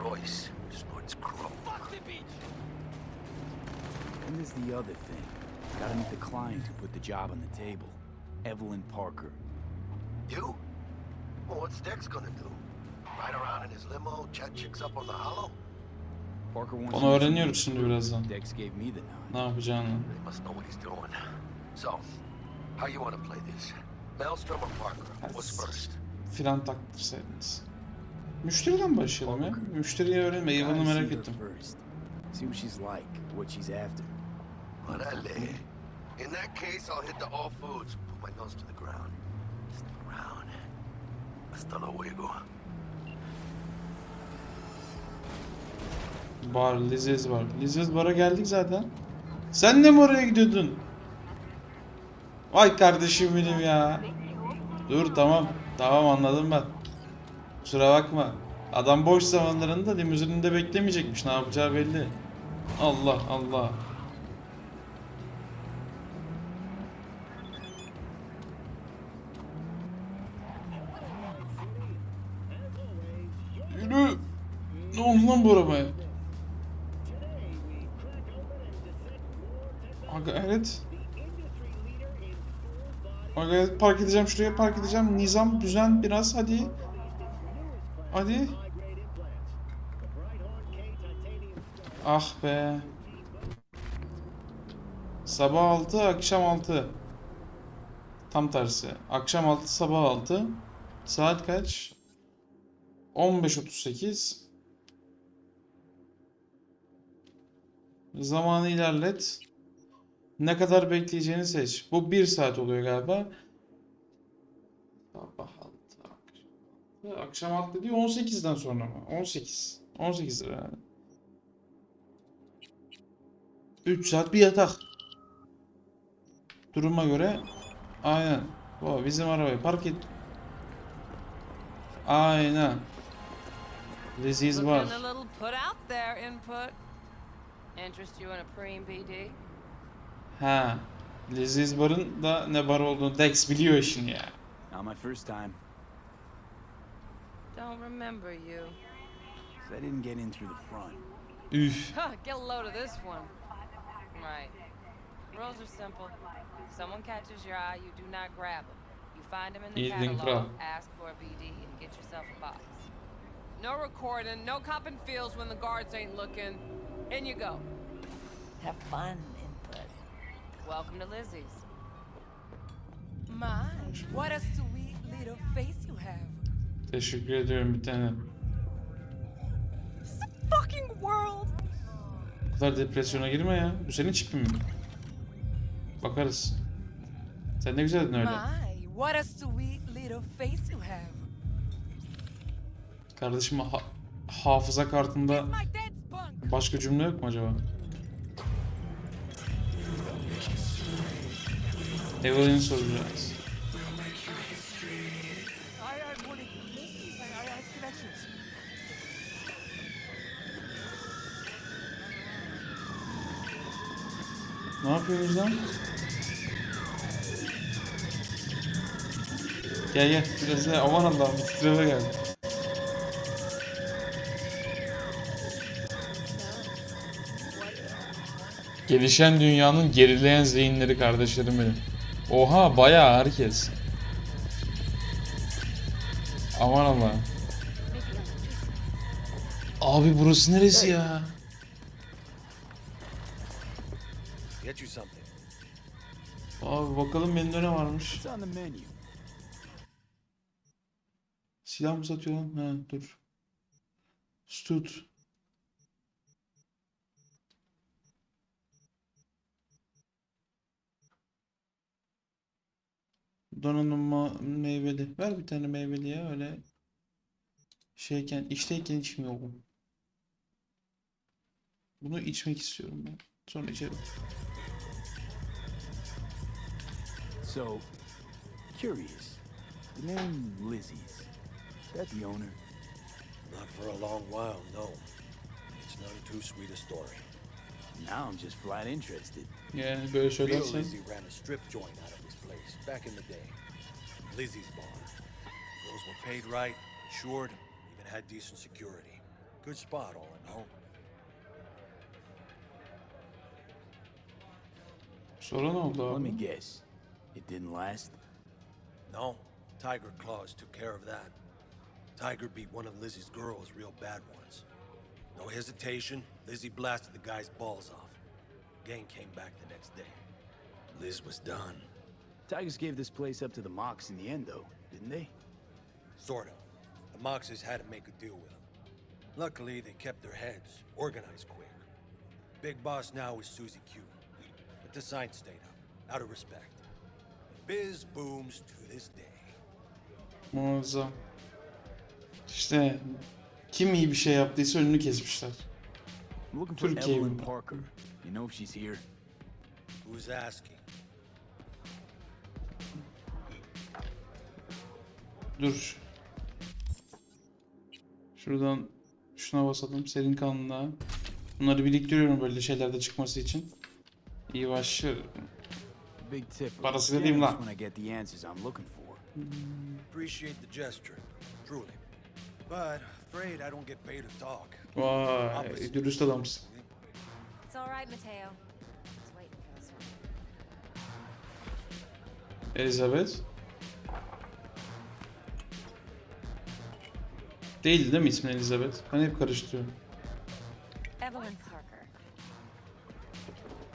Royce snorts crow. Fuck the beach! And there's the other thing. Gotta meet the client who put the job on the table. Evelyn Parker. You? Well, what's Dex gonna do? Ride around in his limo, chat chicks up on the hollow? Parker wants Onu öğreniyoruz şimdi birazdan. Dex gave me the nod. Ne yapacağını. He must know what he's doing. So, how you wanna play this? Maelstrom or Parker? What's first? Filan taktırsaydınız. Müşteriden başlayalım ya. Müşteriyi öğrenme. Evelyn'ı merak ettim. See what she's like, what she's after. Orale. In that case, I'll hit the all foods. Put my nose to the ground. Stick around. Hasta luego. Bar, Lizzie's var. Lizzie's bar'a geldik zaten. Sen de mi oraya gidiyordun? Vay kardeşim benim ya. Dur tamam. Tamam anladım ben. Kusura bakma. Adam boş zamanlarında limuzininde beklemeyecekmiş. Ne yapacağı belli. Allah Allah. Yürü. Ne oldu lan bu arabaya? Aga evet. Aga evet, park edeceğim şuraya, park edeceğim. Nizam, düzen biraz hadi. Hadi. Ah be. Sabah 6, akşam 6. Tam tersi. Akşam 6, sabah 6. Saat kaç? 15.38. Zamanı ilerlet. Ne kadar bekleyeceğini seç. Bu 1 saat oluyor galiba. Sabah 6, akşam 6 diyor. 18'den sonra mı? 18. 18 lira yani. 3 saat bir yatak. Duruma göre. Aynen. Bu bizim arabayı park et. Aynen. Leziz var. Looking a little put out there input. Interest you in a preem BD? Ha. Leziz barın da ne bar olduğunu Dex biliyor işini ya. Not my first time. Don't remember you. 'Cause I didn't get in through the front. Üf. Get a load of this one. Right. Rules are simple. Someone catches your eye, you do not grab them. You find them in the İyiydin catalog, kral. ask for a BD, and get yourself a box. No recording, no copping feels when the guards ain't looking. In you go. Have fun, input. Welcome to Lizzie's. My, what a sweet little face you have. Teşekkür ediyorum bir tane. It's the fucking world. Bu kadar depresyona girme ya. Bu senin çipin mi? Bakarız. Sen ne güzeldin öyle. My, what a sweet little face you have. Kardeşim hafıza kartında My dad's bunk. başka cümle yok mu acaba? Evelyn'i soracağız. Ne yapıyorsunuz lan? Gel gel biraz da aman Allah'ım bir titreme geldi. Gelişen dünyanın gerileyen zihinleri kardeşlerim benim. Oha bayağı herkes. Aman Allah'ım. Abi burası neresi ya? Get you something. Abi bakalım menüde ne varmış. What's on the menu? Silah mı satıyor lan? Ha dur. Stud. Donanım meyveli. Ver bir tane meyveli ya öyle. Şeyken, işteyken içmiyor bu. Bunu içmek istiyorum ben. Sonra içerim. So, curious. The name Lizzie's. Is that the owner? Not for a long while, no. It's none too sweet a story. Now I'm just flat interested. Yani böyle Real söylersen. Lizzie ran a strip joint out of this place back in the day. Lizzie's bar. Girls were paid right, insured, even had decent security. Good spot, all in all. Sonra ne oldu Let me abi? guess. It didn't last? No, Tiger Claws took care of that. Tiger beat one of Lizzie's girls real bad once. No hesitation, Lizzie blasted the guy's balls off. Gang came back the next day. Liz was done. Tigers gave this place up to the Mox in the end, though, didn't they? Sort of. The Moxes had to make a deal with them. Luckily, they kept their heads, organized quick. Big boss now is Susie Q. But the sign stayed up, out of respect. Biz booms to this day. Muazzam. İşte kim iyi bir şey yaptıysa önünü kesmişler. I'm looking for Türkiye Evelyn mi? Parker. You know if she's here? Who's asking? Dur. Şuradan şuna basalım. Serin kanla. Bunları biriktiriyorum böyle şeylerde çıkması için. İyi başlıyor. Big tip. Parasını diyeyim lan. When I get the answers I'm looking for. Appreciate the gesture, truly. But afraid I don't get paid to talk. Vay, dürüst adamsın. It's all right, Mateo. Just waiting for this one. Elizabeth. Değildi değil mi ismi Elizabeth? Ben hep karıştırıyorum. Evelyn Parker.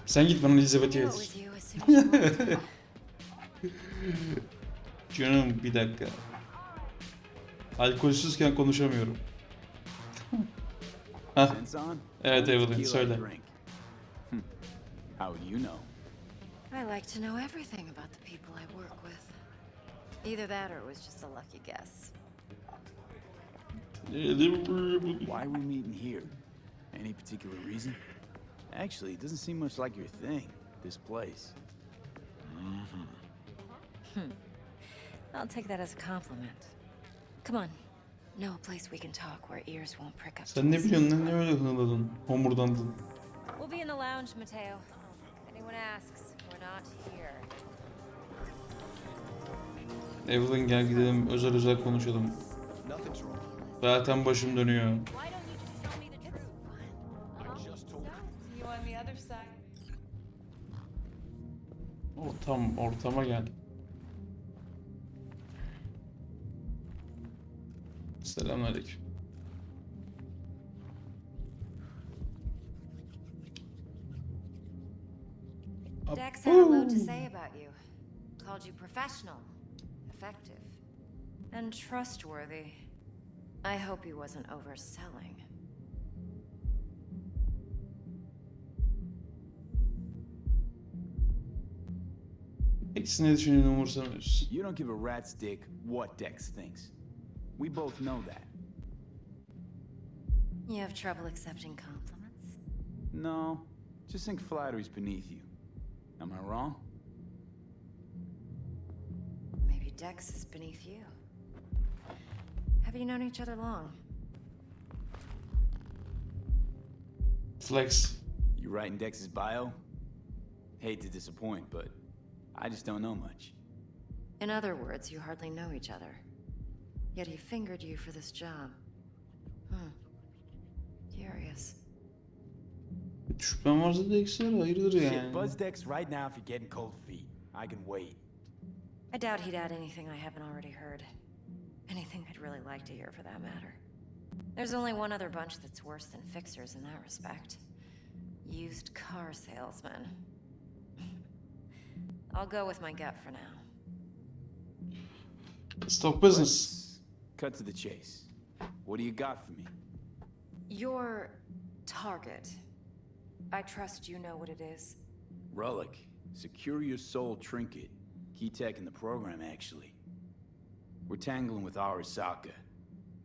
Sen git bana Elizabeth'i I knew et. it was you as soon as you walked in. Canım bir dakika. Alkolsüzken konuşamıyorum. Hah. Sense on? Evet Evelyn Tequila I söyle. drink. How would you know? I like to know everything about the people I work with. Either that or it was just a lucky guess. Why are we meeting here? Any particular reason? Actually, it doesn't seem much like your thing, this place. I'll take that as a compliment. Come on. Know a place we can talk where ears won't prick up. Sen ne biliyorsun lan, ne öyle hırladın, homurdandın. We'll be in the lounge, Mateo. If anyone asks, we're not here. Evelyn gel gidelim, özel konuşalım. Nothing's wrong. Zaten başım dönüyor. Why don't you just tell me the truth? I just told you. See you on the other side. Ortama gel. Selamünaleyküm. Dex had a lot to say about you. Called you professional, effective, and trustworthy. I hope he wasn't overselling. İkisini ne düşündüğünü umursamıyorsun. You don't give a rat's dick what Dex thinks. We both know that. You have trouble accepting compliments? No, just think flattery's beneath you. Am I wrong? Maybe Dex is beneath you. Have you known each other long? Flex. You writing Dex's bio? Hate to disappoint, but I just don't know much. In other words, you hardly know each other. Yet he fingered you for this job. Curious. Şüphem varsa da eksiler hayırdır Shit, yani. buzz Dex right now if you're getting cold feet. I can wait. I doubt he'd add anything I haven't already heard. Anything I'd really like to hear, for that matter. There's only one other bunch that's worse than fixers in that respect. Used car salesmen. I'll go with my gut for now. Stock business. Let's cut to the chase. What do you got for me? Your target. I trust you know what it is. Relic. Secure your soul trinket. Key tech in the program, actually. We're tangling with Arasaka,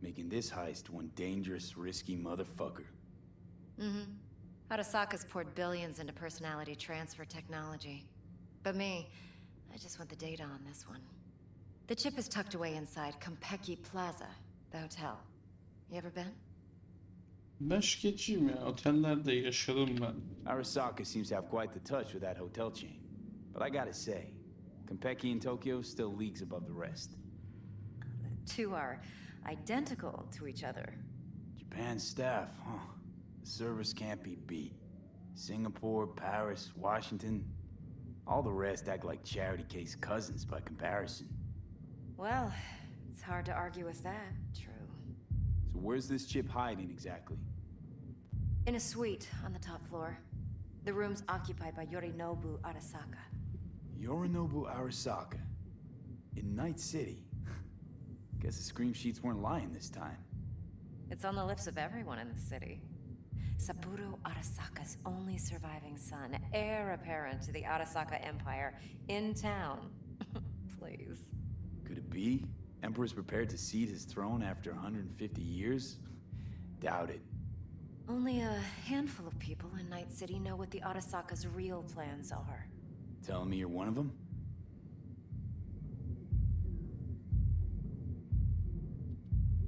making this heist one dangerous, risky motherfucker. Arasaka's poured billions into personality transfer technology. But me, I just want the data on this one. The chip is tucked away inside Kompeki Plaza, the hotel. You ever been? Ben şikayetçiyim ya. Otellerde yaşadım ben. Arasaka seems to have quite the touch with that hotel chain. But I gotta say, Kompeki in Tokyo still leagues above the rest. The two are identical to each other. Japan's staff, huh? The service can't be beat. Singapore, Paris, Washington. All the rest act like charity case cousins by comparison. Well, it's hard to argue with that, true. So where's this chip hiding exactly? In a suite on the top floor. The room's occupied by Yorinobu Arasaka. Yorinobu Arasaka. In Night City. Guess the scream sheets weren't lying this time. It's on the lips of everyone in the city. Saburo Arasaka's only surviving son, heir apparent to the Arasaka Empire, in town. Please. Could it be? Emperor's prepared to cede his throne after 150 years? Doubt it. Only a handful of people in Night City know what the Arasaka's real plans are. Telling me you're one of them?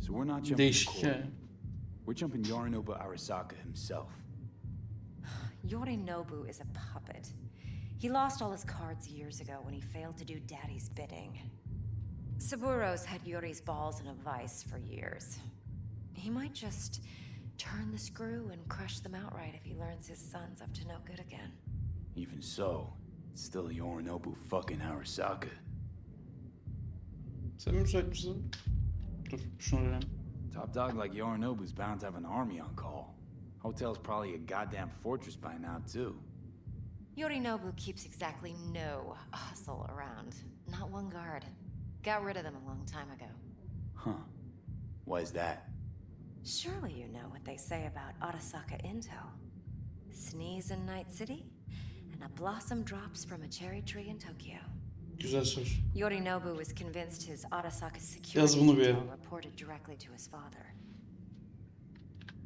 So we're not jumping Değişik to court. hikaye. We're jumping Yorinobu Arasaka himself. Yorinobu is a puppet. He lost all his cards years ago when he failed to do Daddy's bidding. Saburo's had Yuri's balls in a vice for years. He might just turn the screw and crush them outright if he learns his son's up to no good again. Even so, it's still Yorinobu fucking Arasaka. Sen müsait misin? Dur şunu öğren. Top dog like Yorinobu's bound to have an army on call. Hotel's probably a goddamn fortress by now, too. Yorinobu keeps exactly no hustle around. Not one guard. Got rid of them a long time ago. Huh. Why is that? Surely you know what they say about Arasaka intel. Sneeze in Night City, and a blossom drops from a cherry tree in Tokyo. Güzel soru. Yorinobu was convinced his Arasaka Yaz security bunu bir intel yere. reported directly to his father.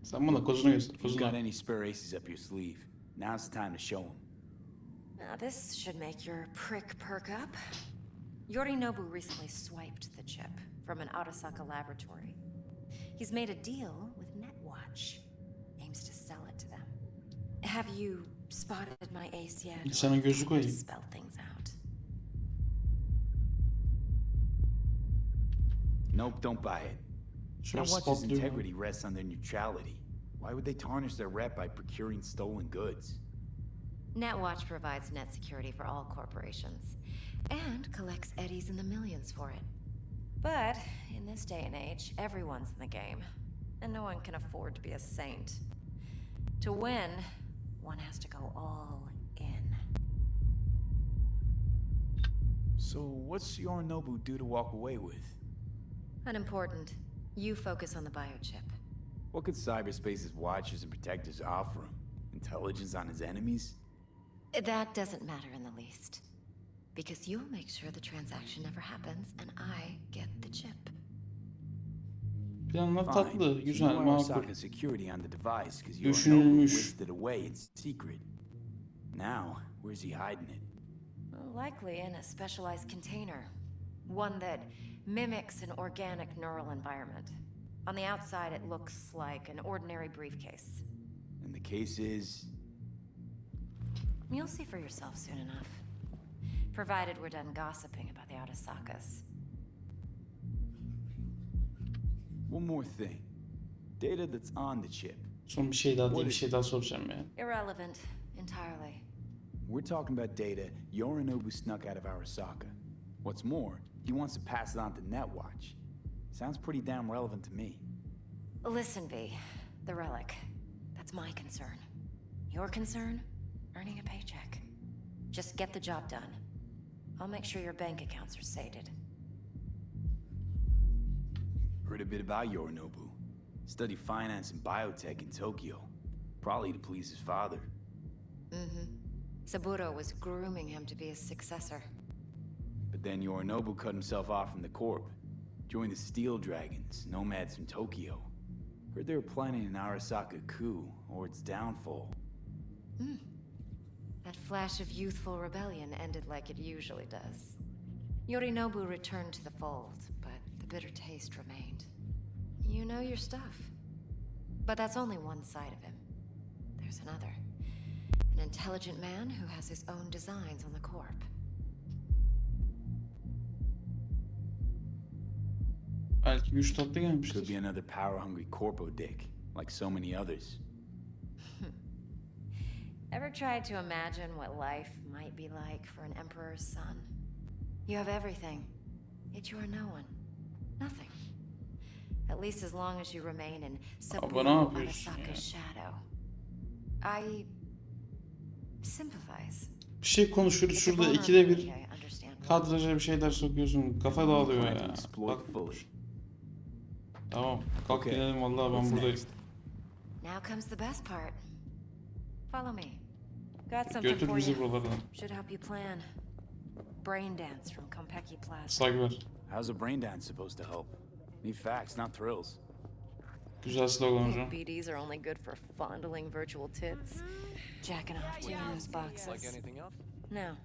Sen bana kozunu göster. If you've Kozunu. got any spare aces up your sleeve, now's the time to show them. Now this should make your prick perk up. Yorinobu recently swiped the chip from an Arasaka laboratory. He's made a deal with Netwatch. Aims to sell it to them. Have you spotted my ace yet? or Sana gözü to koyayım. spell things out? Nope, don't buy it. Şöyle Netwatch's spotluyorum. integrity rests on their neutrality. Why would they tarnish their rep by procuring stolen goods? Netwatch provides net security for all corporations and collects eddies in the millions for it. But in this day and age, everyone's in the game, and no one can afford to be a saint. To win, one has to go all in. So what's Yorinobu due to walk away with? Unimportant. You focus on the biochip. What could cyberspace's watchers and protectors offer him? Intelligence on his enemies? That doesn't matter in the least. Because you'll make sure the transaction never happens, and I get the chip. Planlar Fine. tatlı, So güzel, no makul. Arasaka security on the device because Yorinobu Düşünülmüş. whisked it away in secret. Now, where's he hiding it? Likely in a specialized container. One that mimics an organic neural environment. On the outside, it looks like an ordinary briefcase. And the case is... You'll see for yourself soon enough. Provided we're done gossiping about the Arasakas. One more thing. Data that's on the chip. Son bir şey daha değil, bir şey daha soracağım ya. Irrelevant, entirely. We're talking about data Yorinobu snuck out of Arasaka. What's more, he wants to pass it on to Netwatch. Sounds pretty damn relevant to me. Listen, V. The relic. That's my concern. Your concern? Earning a paycheck. Just get the job done. I'll make sure your bank accounts are sated. Heard a bit about Yorinobu. Studied finance and biotech in Tokyo. Probably to please his father. Mm-hmm. Saburo was grooming him to be his successor. But then Yorinobu cut himself off from the Corp. Joined the Steel Dragons, nomads from Tokyo. Heard they were planning an Arasaka coup, or its downfall. Hmm. That flash of youthful rebellion ended like it usually does. Yorinobu returned to the fold, but the bitter taste remained. You know your stuff. But that's only one side of him. There's another. An intelligent man who has his own designs on the Corp. Belki güç tatlı Could be gelmiştir. another power-hungry corpo dick, like so many others. Ever tried to imagine what life might be like for an emperor's son? You have everything, yet you are no one. Nothing. At least as long as you remain in Saburo ne yapıyorsun ya? Arasaka's shadow. I sympathize. Bir şey konuşuyoruz It's a şurada ikide bir vulnerability, I understand. kadraja bir şeyler sokuyorsun. Kafa dağılıyor Plan to ya. exploit Bak, fully. tamam. Kalk Okay, gidelim vallahi ben what's buradayım. next? Now comes the best part. Follow me. Got something Götür for bizi you. buralardan. Should help you plan. Brain dance from Konpeki Plaza. Saygılar. How's a brain dance supposed to help? Need facts, not thrills. Güzel slogan hocam. BDs are only good for fondling virtual tits. Jacking off to in those boxes. Like anything else? No.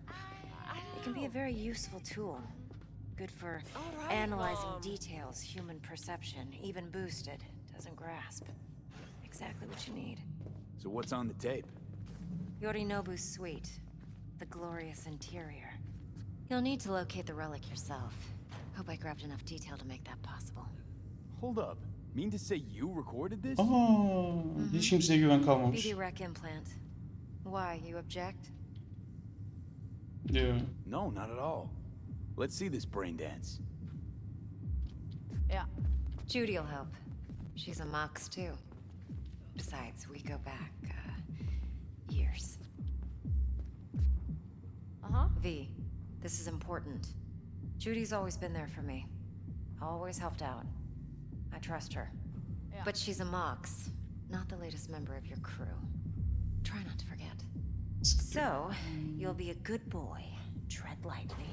It can be a very useful tool. Good for All right, analyzing Mom. details human perception, even boosted, doesn't grasp. Exactly what you need. So what's on the tape? Yorinobu's suite. The glorious interior. You'll need to locate the relic yourself. Hope I grabbed enough detail to make that possible. Hold up. Mean to say you recorded this? Aa, hiç kimseye güven kalmamış. BD rec implant. Why, you object? Diyor. No, not at all. Let's see this brain dance. Yeah. Judy'll help. She's a mox too. Besides, we go back, years. Uh-huh. V, this is important. Judy's always been there for me. Always helped out. I trust her. Yeah. But she's a mox, not the latest member of your crew. Try not to forget. So, you'll be a good boy, tread lightly,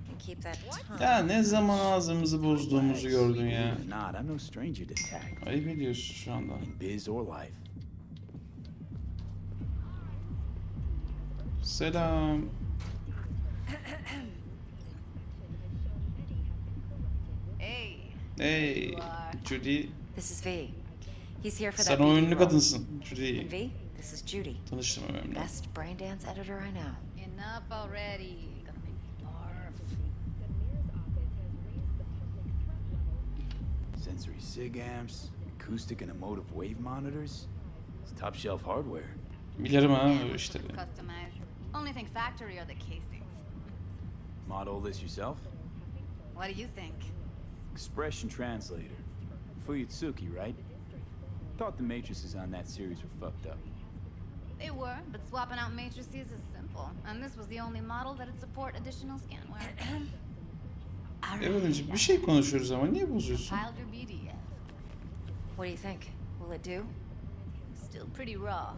and keep that tongue. Ya ne zaman ağzımızı bozduğumuzu gördün ya. Believe it or not, I'm no stranger to tag. Ayıp ediyorsun şu anda. In biz or life. Selam. Hey. Hey, Judy. This is V. He's here for Sen that o BD ünlü role. kadınsın. Judy. And V, this is Judy. Tanıştım önemli. Best brain dance editor I know. Enough already. Gonna make me barf. Sensory sig amps, acoustic and emotive wave monitors. It's top shelf hardware. Bilirim ha Yeah, looks işte. pretty customized. Only thing factory are the casings. Model this yourself? What do you think? Expression translator. Fuyutsuki, right? Thought the matrices on that series were fucked up. They were, but swapping out matrices is simple. And this was the only model that'd support additional scanware. Evelyn'cim bir şey konuşuyoruz ama niye bozuyorsun? Piled your BD yet? What do you think? Will it do? Still pretty raw.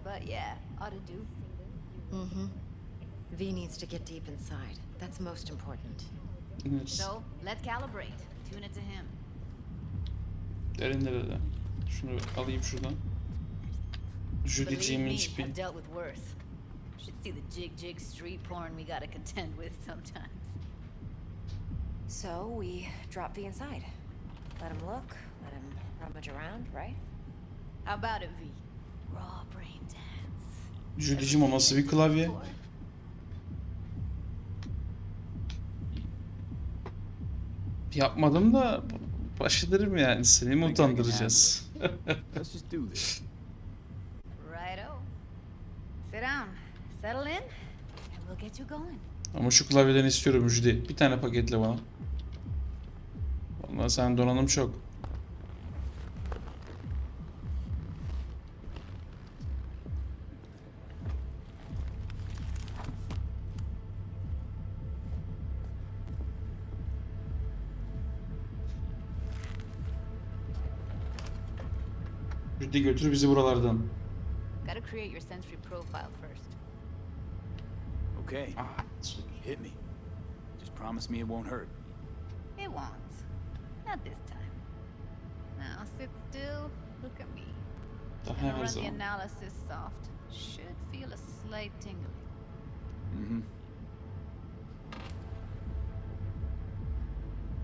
But yeah, ought to do. Mm-hmm. V needs to get deep inside. That's most important. Evet. So, let's calibrate. Tune it to him. Derinlere de. Şunu alayım şuradan. Believe Judy'ciğimin me, içpi. I've dealt with worse. Should see the jig street porn we gotta contend with sometimes. So we drop V inside. Let him look, let him rummage around, right? How about it, V? Raw brain dance. Judy'cim o nasıl bir klavye? Yapmadım da başlarım yani. Seni mi utandıracağız? Let's just do this. Righto. Sit down, settle in, and we'll get you going. Ama şu klavyeden istiyorum Judy. Bir tane paketle bana. Vallahi sen donanım çok. Judy götür bizi buralardan. Gotta create your sensory profile first. Okay, Ah, hit me. Just promise me it won't hurt. It won't. Not this time. Now sit still, look at me. daha Gonna her run the zaman. analysis soft. Should feel a slight tingling. Mm-hmm.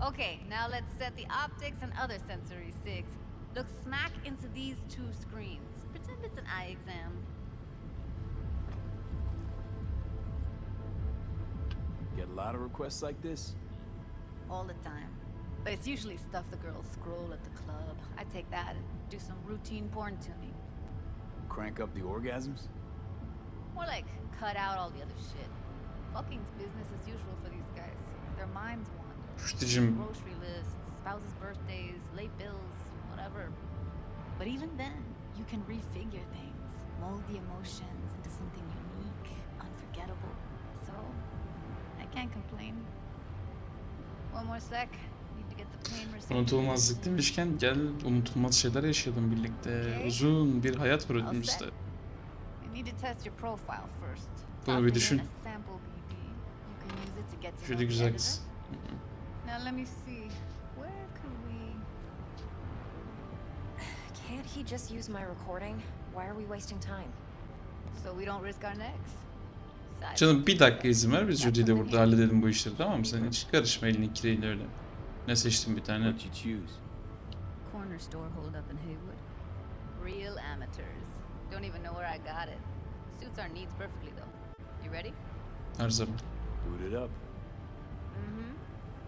Okay, now let's set the optics and other sensory sigs. Look smack into these two screens. Pretend it's an eye exam. Get a lot of requests like this? All the time. But it's usually stuff the girls scroll at the club. I take that and do some routine porn tuning. Crank up the orgasms? More like cut out all the other shit. Fucking's business as usual for these guys. Their minds wander. Judy'cim Grocery lists, spouses' birthdays, late bills, whatever. But even then, you can refigure things, mold the emotions into something unique, unforgettable. So, I can't complain. One more sec. Need to get the pain receptor. unutulmazlık demişken gel unutulmaz şeyler yaşayalım birlikte. Uzun bir hayat var önümüzde. You need to test your profile first. Bunu bir Toss it in düşün. a sample BD. You can use it to get to know Judy the güzel editor. kız. Now let me see. Where could we? Can't he just use my recording? Why are we wasting time? So we don't risk our necks. Canım bir dakika izin ver, biz Judy ile burada halledelim bu işleri, tamam mı? Sen hiç karışma elini kireyle öyle. Ne seçtin bir tane? What'd you choose? Corner store hold up in Haywood. Real amateurs. Don't even know where I got it. Suits our needs perfectly though. You ready? Her zaman. Boot it up.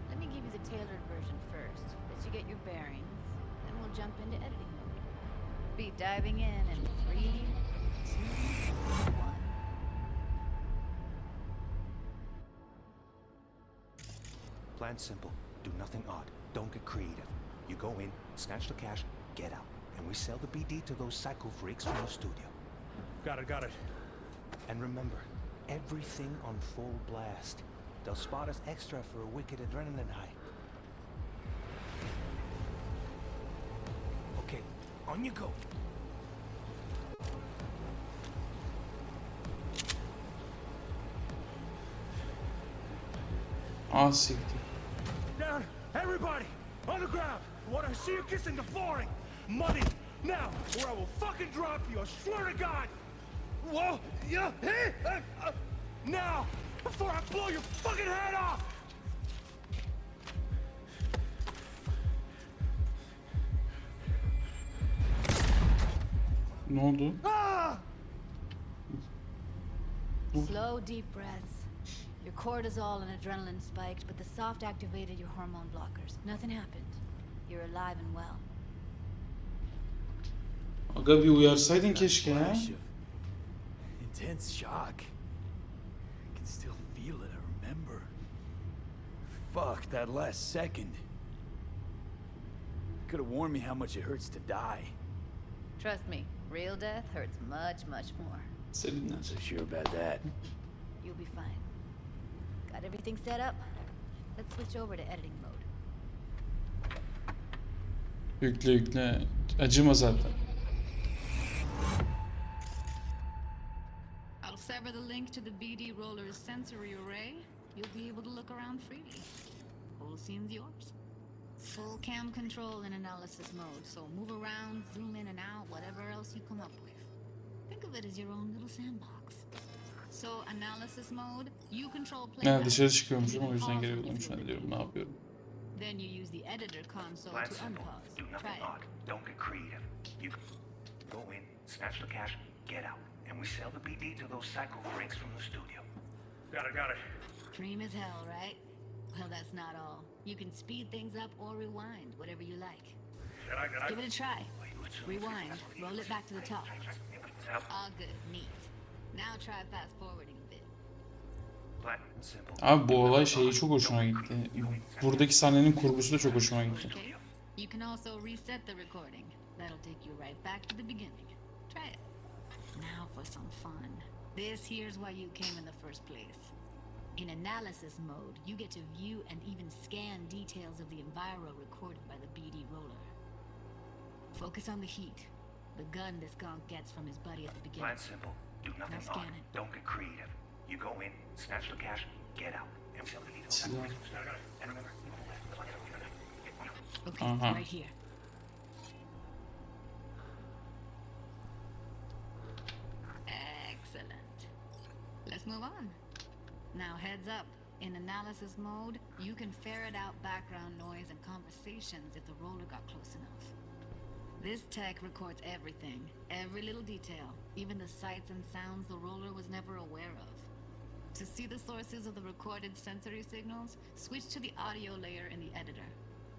Let me give you the tailored version first, let you get your bearings, then we'll jump into editing mode. Be diving in 3, 2, 1. Plan simple. Do nothing odd. Don't get creative. You go in, snatch the cash, get out. And we sell the BD to those psycho freaks from the studio. Got it. And remember, everything on full blast. They'll spot us extra for a wicked adrenaline high. Okay, on you go. Ah siktir. Down, everybody, on the ground. I want to see you kissing the flooring. Money, now, or I will fucking drop you. I swear to God. Whoa, yeah, hey, now, before I blow your fucking head off. Ne oldu? Slow, deep breaths. Your cortisol and adrenaline spiked, but the soft activated your hormone blockers. Nothing happened. You're alive and well. Aga bir uyarsaydın keşke ya. Flash of intense shock. I can still feel it, I remember. Fuck, that last second. Could have warned me how much it hurts to die. Trust me, real death hurts much, much more. Seninle. Not so sure about that. You'll be fine. Got everything set up? Let's switch over to editing mode. Yükle. Acıma zaten. I'll sever the link to the BD roller's sensory array. You'll be able to look around freely. Whole scene's yours. Full cam control in analysis mode, so move around, zoom in and out, whatever else you come up with. Think of it as your own little sandbox. So analysis mode, you control playback. Dışarı çıkıyormuşum, o yüzden gelebiliyorum şu an, diyorum ne yapıyorum. Then you use the editor console Plan to simple. unpause. Do nothing Try it. odd. Don't get creative. You go in, snatch the cash, get out. And we sell the BD to those psycho freaks from the studio. Got it. Dream as hell, right? Well, that's not all. You can speed things up or rewind, whatever you like. Give it a try. Rewind. Roll it back to the top. All good. Neat. Now try fast forwarding a bit. Plan simple. Abi bu olay şeyi çok hoşuma gitti. Buradaki sahnenin kurgusu da çok hoşuma gitti. Okay. You can also reset the recording. That'll take you right back to the beginning. Try it. Now for some fun. This here's why you came in the first place. In analysis mode, you get to view and even scan details of the enviro recorded by the BD roller. Focus on the heat, the gun this gonk gets from his buddy at the beginning. Plan simple. Do nothing Now scan odd. it. Don't get creative. You go in, snatch the cash, get out. And we sell the BD to those psycho freaks from the studio. And remember, Okay, it's right here. Excellent. Let's move on. Now heads up. In analysis mode, you can ferret out background noise and conversations if the roller got close enough. This tech records everything, every little detail, even the sights and sounds the roller was never aware of. To see the sources of the recorded sensory signals, switch to the audio layer in the editor.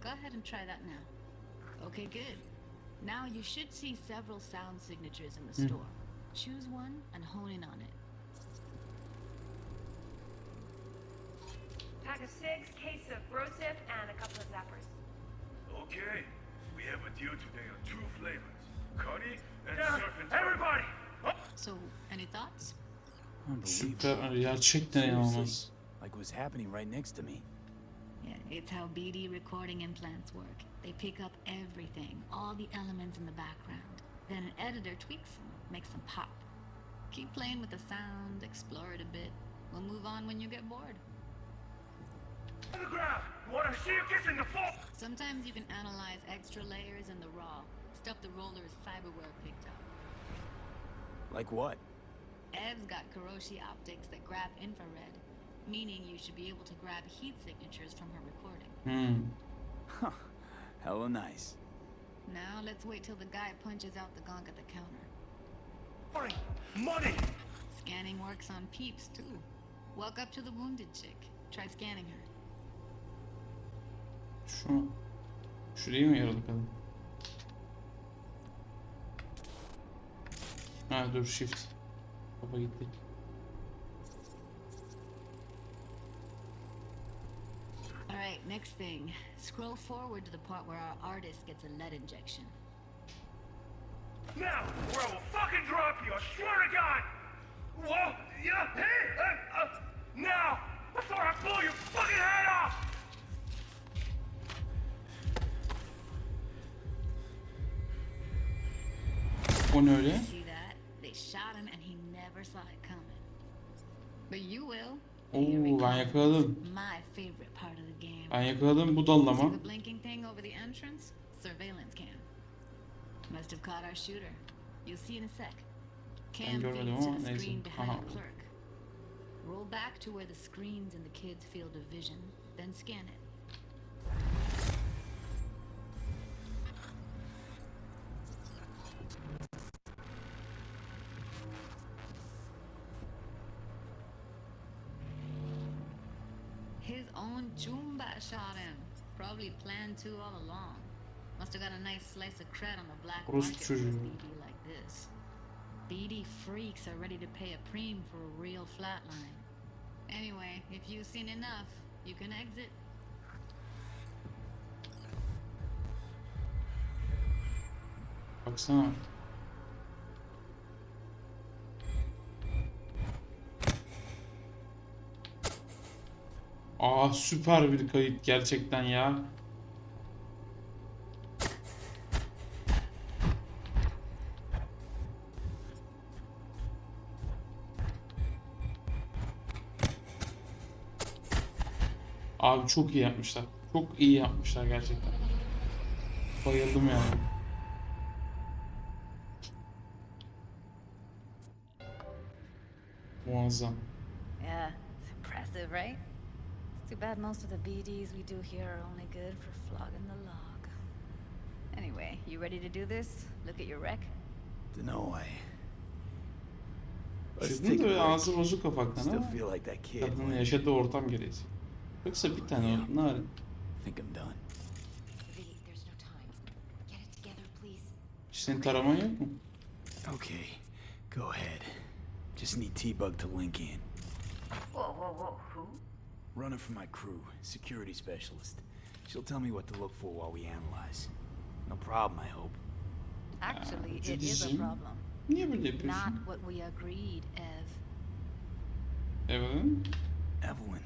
Go ahead and try that now. Okay, good. Now you should see several sound signatures in the store. Choose one and hone in on it. Pack of 6, case of brosif, and a couple of zappers. Okay, we have a deal today on 2 flavors. Cuddy and surf and everybody! So, any thoughts? Süper, gerçekten inanılmaz. Like it was happening right next to me. Yeah, it's how BD recording implants work. They pick up everything, all the elements in the background. Then an editor tweaks them, makes them pop. Keep playing with the sound, explore it a bit. We'll move on when you get bored. On the ground! Wanna see you kissing the floor? Sometimes you can analyze extra layers in the raw, stuff the roller's cyberware picked up. Like what? Ev's got Kiroshi optics that grab infrared, meaning you should be able to grab heat signatures from her recording. Huh. Hella nice. Now let's wait till the guy punches out the gong at the counter. Money! Scanning works on peeps too. Walk up to the wounded chick. Try scanning her. Şu değil mi yaralı kadın? Ha dur shift. Kafa gitti. Alright, next thing. Scroll forward to the part where our artist gets a lead injection. Now, or I will fucking drop you, I swear to God! Whoa, yeah, hey, now, before I blow your fucking head off! O ne öyle? See that? They shot him and he never saw it coming. But you will. Oo ben yakaladım. My favorite part of the game. Ben yakaladım bu dallama. See the blinking thing over the entrance? Surveillance cam. Must have caught our shooter. You'll see in a sec. Cam görmedim feeds to ama the neyse. screen behind Aha. the clerk. Roll back to where the screen's in the kid's field of vision, then scan it. His own Jumba shot him. Probably planned to all along. Must have got a nice slice of cred on the black Orospu market for a çocuğu. BD like this. BD freaks are ready to pay a preem for a real flatline. Anyway, if you've seen enough, you can exit. Baksana. Aa süper bir kayıt gerçekten ya. Abi çok iyi yapmışlar. Çok iyi yapmışlar gerçekten. Bayıldım yani. Muazzam. Yeah, it's impressive, right? It's too bad most of the BDs we do here are only good for flogging the log. Anyway, you ready to do this? Look at your rec? Dunno, Let's Çizdim take de a böyle break. ağzı bozuk ufaktan Still ama feel like that kid. kadının yaşadığı ortam gereği. Yoksa bir tane narin. I think I'm done. V, there's no time. Get it together, please. Senin taraman yok mu? Okay, go ahead. Just need T-Bug to link in. Whoa, who? Runner for my crew, security specialist. She'll tell me what to look for while we analyze. No problem, I hope. Actually, it is a Cedicim. problem. Niye böyle yapıyorsun? Not what we agreed, Ev. Evelyn? Evelyn,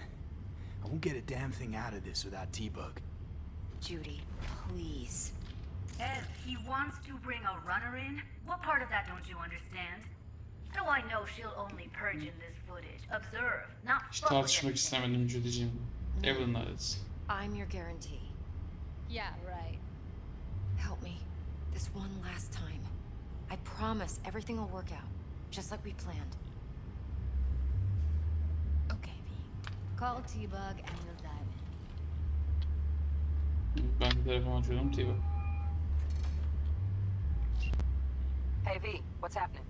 I won't get a damn thing out of this without T-Bug. Judy, please. Ev, he wants to bring a runner in? What part of that don't you understand? So I know she'll only purge in this footage. Observe, not Hiç fuck with tartışmak anything. istemedim Judy'cim. Evelyn halletsin. I'm your guarantee. Yeah, right. Help me. This one last time. I promise everything will work out. Just like we planned. Okay, V. Call T-Bug and we'll dive Ben de telefon açıyordum. TV. Hey V, what's happening?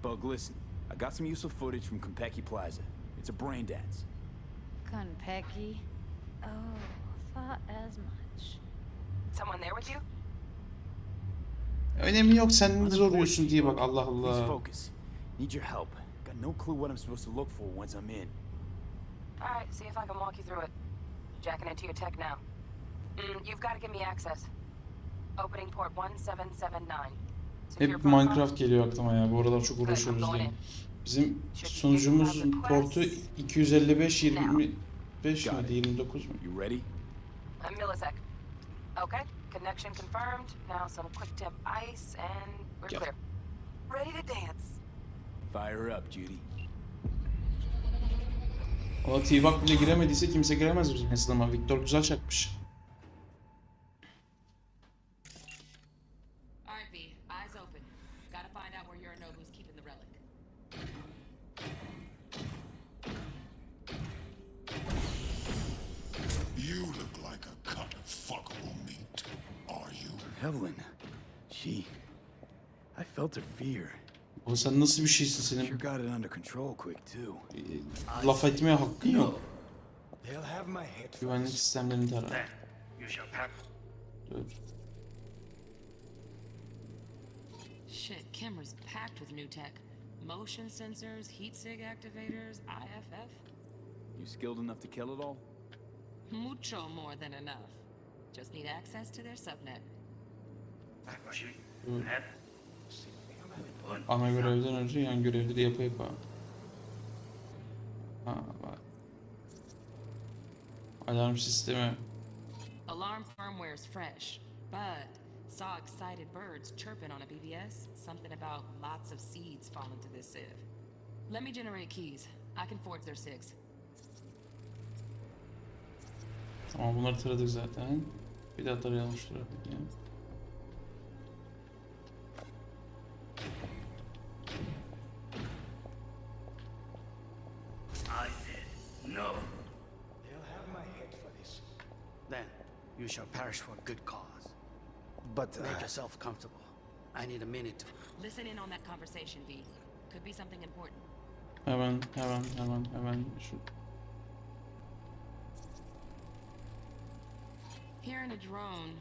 Bug, listen. I got some useful footage from Konpeki Plaza. It's a brain dance. in. Konpeki? Oh, thought as much. Someone there with you? Önemi yok sen ne zoruyorsun diye bak Allah Please Allah. focus. Need your help. Got no clue what I'm supposed to look for once I'm in. Alright, see if I can walk you through it. Jacking into your tech now. You've got to give me access. Opening port 1779. Secure Hep protocol? Minecraft geliyor aklıma ya. Bu aralar çok uğraşıyoruz diye. Bizim sunucumuzun portu 255 25 miydi 29 mu? You ready? A millisec. Okay, connection confirmed. Now some quick tip ice and we're Yep. clear. Ready to dance. Fire up, Judy. Valla T-Bug bile giremediyse kimse giremez bizim nesline. Victor güzel çakmış. Alright, V. Eyes open. Gotta find out where Yurno who's keeping the relic. fuckable meat, are you? Evelyn, I felt her fear. O sen nasıl bir şeysin Sure senin got it under control quick too. laf etmeye hakkın yok. They'll have my head for Güvenlik this. sistemlerini tara. Then you shall pack. Dur. Shit, camera's packed with new tech. Motion sensors, heat sig activators, IFF. You skilled enough to kill it all? Mucho more than enough. Just need access to their subnet. Dur. Ana görevden önce yan görevleri yapa. Ha bak. Alarm sistemi. Alarm firmware's fresh, but saw excited birds chirping on a BBS. Something about lots of seeds falling through this sieve. Let me generate keys. I can forge their SIGs. Tamam bunları taradık zaten. Bir daha tarayalım şu tarafı ya. I said no. They'll have my head for this. Then you shall perish for a good cause. But Make yourself comfortable. I need a minute to... Listen in on that conversation, V. Could be something important. Hemen şu. Hearing a drone.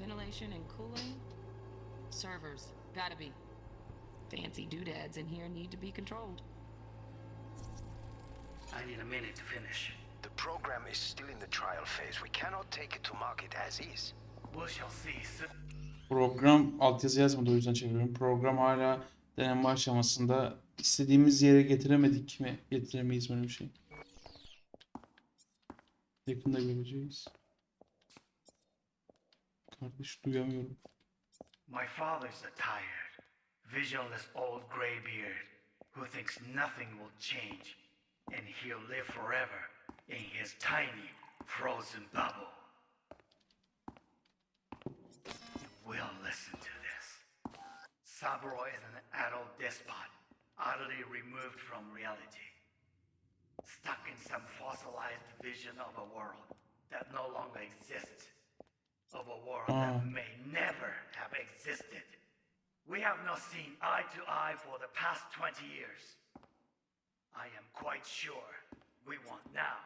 Ventilation and cooling? Servers. Gotta be. Fancy doodads in here need to be controlled. I need a minute to finish. The program is still in the trial phase. We cannot take it to market as is. We shall see, sir. Program altyazı yazmadı o yüzden çeviriyorum. Program hala deneme aşamasında. İstediğimiz yere getiremedik mi? Getiremeyiz böyle bir şey. Yakında göreceğiz. Kardeş duyamıyorum. My father's a tired, visionless old graybeard who thinks nothing will change, and he'll live forever in his tiny, frozen bubble. We'll listen to this. Saburo is an adult despot, utterly removed from reality. Stuck in some fossilized vision of a world that no longer exists. Of a world that may never have existed. We have not seen eye to eye for the past 20 years. I am quite sure we want now.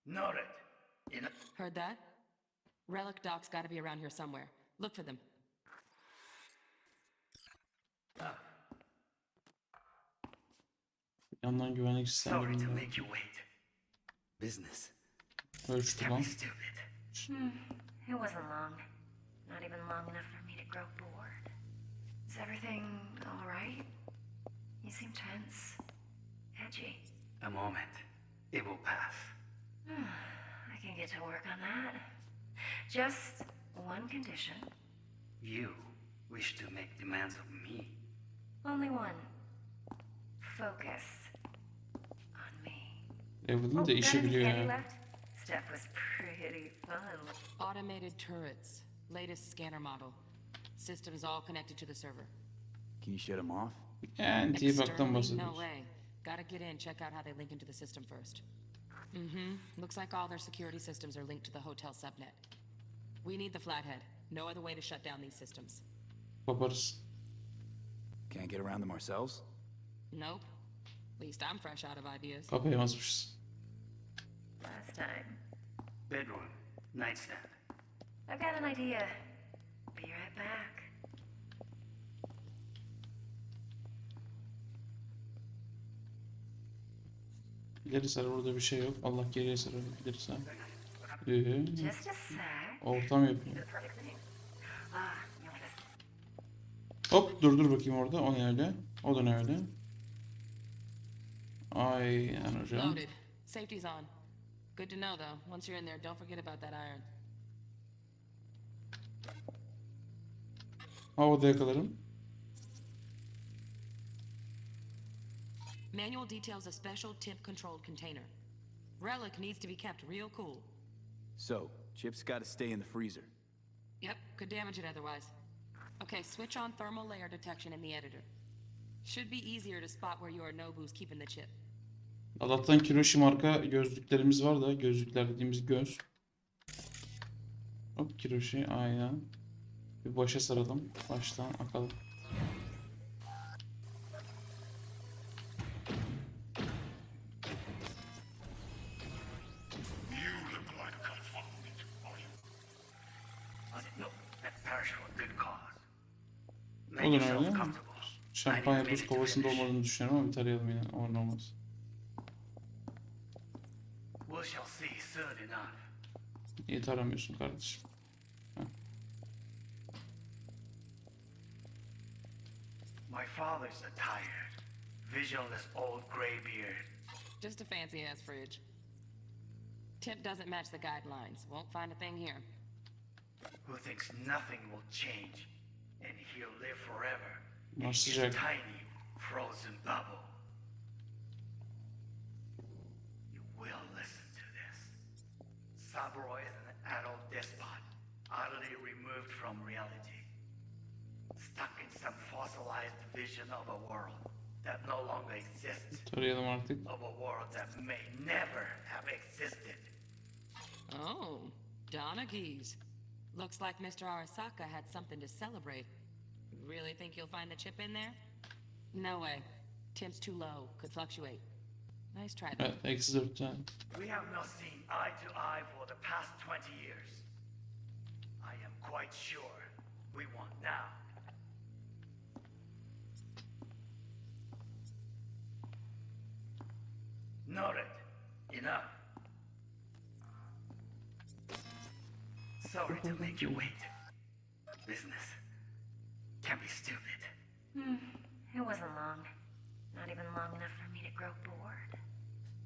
Noted. Heard that? Relic docs gotta be around here somewhere. Look for them. Yandan güvenlik Sorry to sistemleri. make you wait. Business. Ölçtü Can lan. be stupid. It wasn't long. Not even long enough for me to grow bored. Is everything all right? You seem tense. Edgy. A moment. It will pass. I can get to work on that. Just one condition. You wish to make demands of me. Only one. Focus on me. Evelyn de işi biliyor Any yani. left? Stuff was pretty fun. Automated turrets. Latest scanner model. Systems all connected to the server. Can you shut them off? Yani T-Bug'dan Externally, no bahsediyoruz. way. Gotta get in, check out how they link into the system first. Looks like all their security systems are linked to the hotel subnet. We need the flathead. No other way to shut down these systems. Koparız. Can't get around them ourselves? Nope. At least I'm fresh out of ideas. Kapayamazmışız. Last time. Bedroom. Nightstand. I've got an idea. Be right back. İleri sarı burada bir şey yok. Allah geriye sarı. İleri sarı. Just a sec. Ortam yapıyor. The perfect thing. Ah, you want this? Hop dur bakayım orada. O ne öyle? O da ne öyle? Aynen hocam. Loaded. Safety's on. Good to know though. Once you're in there, don't forget about that iron. Havada yakalarım. Manual details a special temp-controlled container. Relic needs to be kept real cool. So, chips gotta stay in the freezer. Yep, could damage it otherwise. Okay, switch on thermal layer detection in the editor. Should be easier to spot where Yorinobu's keeping the chip. Allah'tan Kiroshi marka gözlüklerimiz var da, gözlükler dediğimiz göz. Hop Kiroshi, aynen. Bir başa saralım. Baştan akalım. Olur öyle. Şampanya buz kovasında olmadığını düşünüyorum ama bir tarayalım yine. Olur olmaz. İyi taramıyorsun kardeşim. Heh. My father's a tired, visionless old gray beard. Just a fancy-ass fridge. Tip doesn't match the guidelines. Won't find a thing here. Who thinks nothing will change and he'll live forever in his Sıcak. tiny, frozen bubble. You will listen to this. Saburo is an adult despot, utterly removed from reality. Stuck in some fossilized vision of a world that no longer exists. Tarayalım artık. Of a world that may never have existed. Oh, Donna keys. Looks like Mr. Arasaka had something to celebrate. Really think you'll find the chip in there? No way. Temp's too low. Could fluctuate. Nice try. Evet, eksi 4 tane. We have not seen eye to eye for the past 20 years. I am quite sure we want now. Noted. Enough. Sorry to make you wait. Business can be stupid. It wasn't long. Not even long enough for me to grow bored.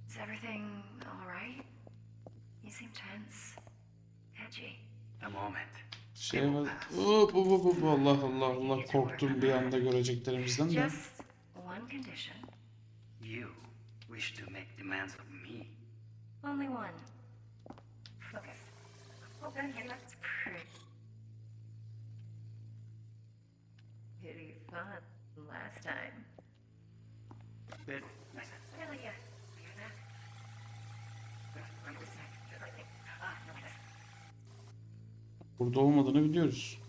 Is everything all right? You seem tense. Edgy. A moment. Şey var. Hop hop hop hop. Allah Allah Allah. Korktum bir anda göreceklerimizden de. Just one condition. You wish to make demands of me. Only one. Focus. Open your lips. Pretty fun last time. But Really, hear that? Burada olmadığını biliyoruz.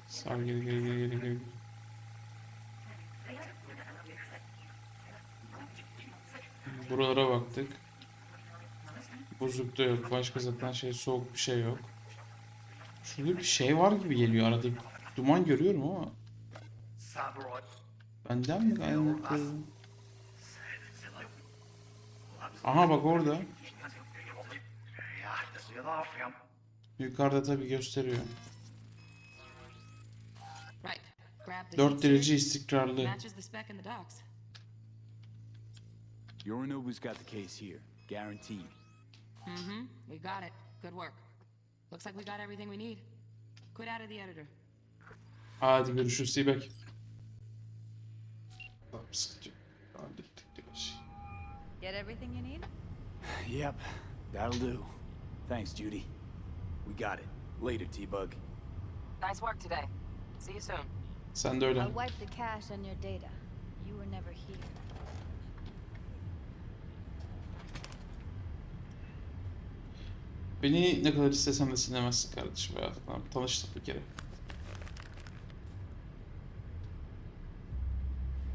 Sar geri geri geri geri geri. Buralara baktık. Buzlukta yok. Başka zaten şey, soğuk bir şey yok. Şurada bir şey var gibi geliyor arada. Duman görüyorum ama. Benden mi kaynaklı? Aha bak orada. Yukarıda tabii gösteriyor. 4 derece istikrarlı. Yorinobu's got the case here, guaranteed. We got it. Good work. Looks like we got everything we need. Quit out of the editor. Hadi görüşürüz Sibek. Get everything you need? Yep, that'll do. Thanks, Judy. We got it. Later, T-Bug. Nice work today. See you soon. Sen de öyle. I'll wipe the cache on your data. You were never here. Beni ne kadar istesem de silemezsin kardeşim. Hayatım. Tanıştık bir kere.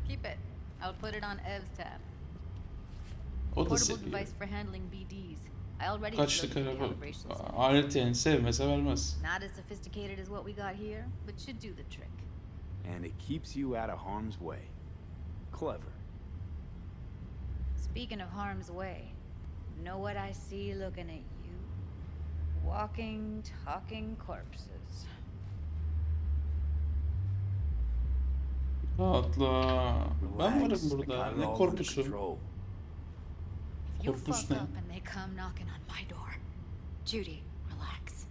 Keep it. I'll put it on Ev's tab. O da Portable seviyor. device for handling BDs. I already Kaçlık built the araba. calibration system. Alet yani sevmese vermez. Not as sophisticated as what we got here, but should do the trick. And it keeps you out of harm's way. Clever. Speaking of harm's way, know what I see looking at you? Walking, talking corpses. Rahatla. Ben varım Relax, I burada. got it Ne all under korkusu? control. If you Korpus fuck ne? up and they come knocking on my door, Judy, relax.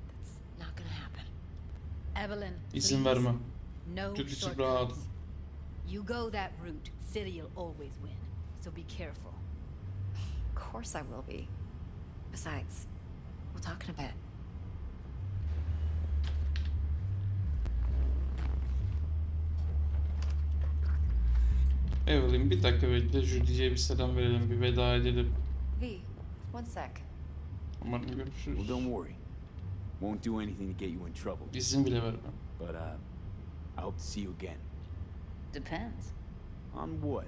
That's not gonna happen. Evelyn, İzin please. vermem. No Çok içim shortcuts. rahat. You go that route, City'll always win. So be careful. Of course I will be. Besides, we'll talk in a bit. Evelyn bir dakika bekle, Judy'ye bir selam verelim, bir veda edelim. V, one sec. Umarım görüşürüz. Well, don't worry. Won't do anything to get you in trouble. İzin bile vermem. But, I hope to see you again. Depends. On what?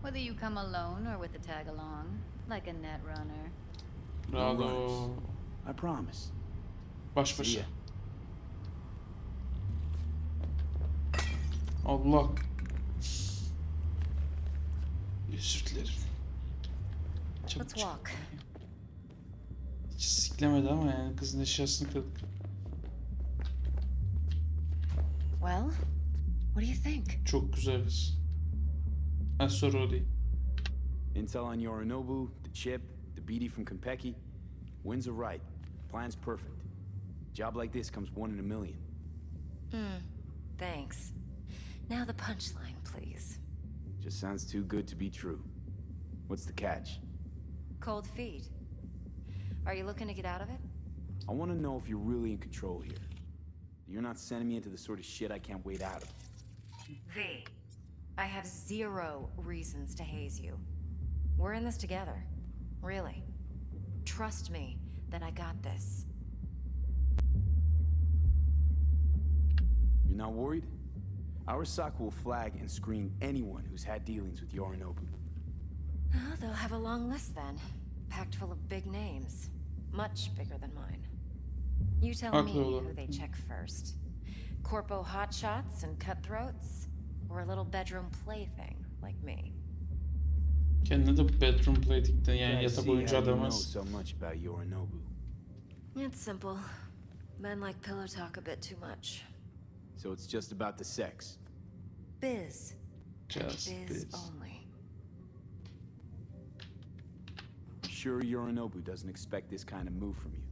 Whether you come alone or with a tag along, like a net runner. Bravo. I promise. Baş başa. Allah. Özür dilerim. Let's walk. Hiç siklemedi ama yani kızın eşyasını kırdık. Well, what do you think? Çok güzeliz. Ha, soru o değil. Intel on Yorinobu, the chip, the BD from Konpeki. Winds are right. Plan's perfect. Job like this comes 1 in a million. Thanks. Now the punchline, please. Just sounds too good to be true. What's the catch? Cold feet. Are you looking to get out of it? I want to know if you're really in control here. You're not sending me into the sort of shit I can't wait out of. V, I have 0 reasons to haze you. We're in this together. Really. Trust me that I got this. You're not worried? Our SOC will flag and screen anyone who's had dealings with Yorinobu. Oh, they'll have a long list then. Packed full of big names. Much bigger than mine. You tell me who they check first. Corpo hotshots and cutthroats? Or a little bedroom plaything like me? Kendine de bedroom plaything'den yani yatak oyuncu adamız. So much about Yorinobu. It's simple. Men like pillow talk a bit too much. So it's just about the sex. Biz. Just biz only. Sure Yorinobu doesn't expect this kind of move from you?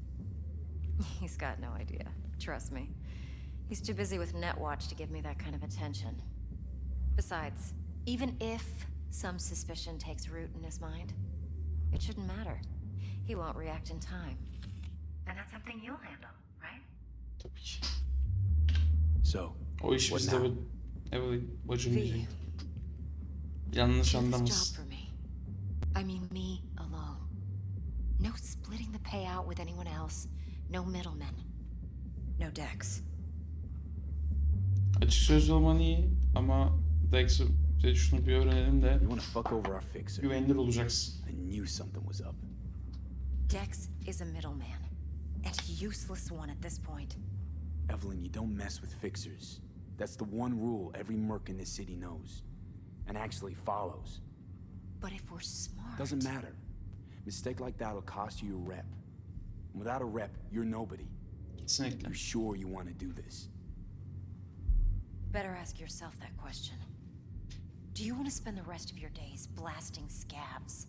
He's got no idea. Trust me. He's too busy with Netwatch to give me that kind of attention. Besides, even if some suspicion takes root in his mind, it shouldn't matter. He won't react in time. And that's something you'll handle, right? Tabii ki. So, o iş what bizde now? Evelyn bacım diyecek. Yanlış anlamış. Job for me. I mean me alone. No splitting the payout with anyone else. No middlemen. No Dex. Açık sözlü olman iyi ama Dex'ı şunu bir öğrenelim de güvenilir olacaksın. I knew something was up. Dex is a middleman, and a useless one at this point. Evelyn, you don't mess with fixers. That's the one rule every merc in this city knows, and actually follows. But if we're smart... Doesn't matter. Mistake like that'll cost you your rep. Without a rep, you're nobody. Kesinlikle. You're sure you want to do this? Better ask yourself that question. Do you want to spend the rest of your days blasting scabs?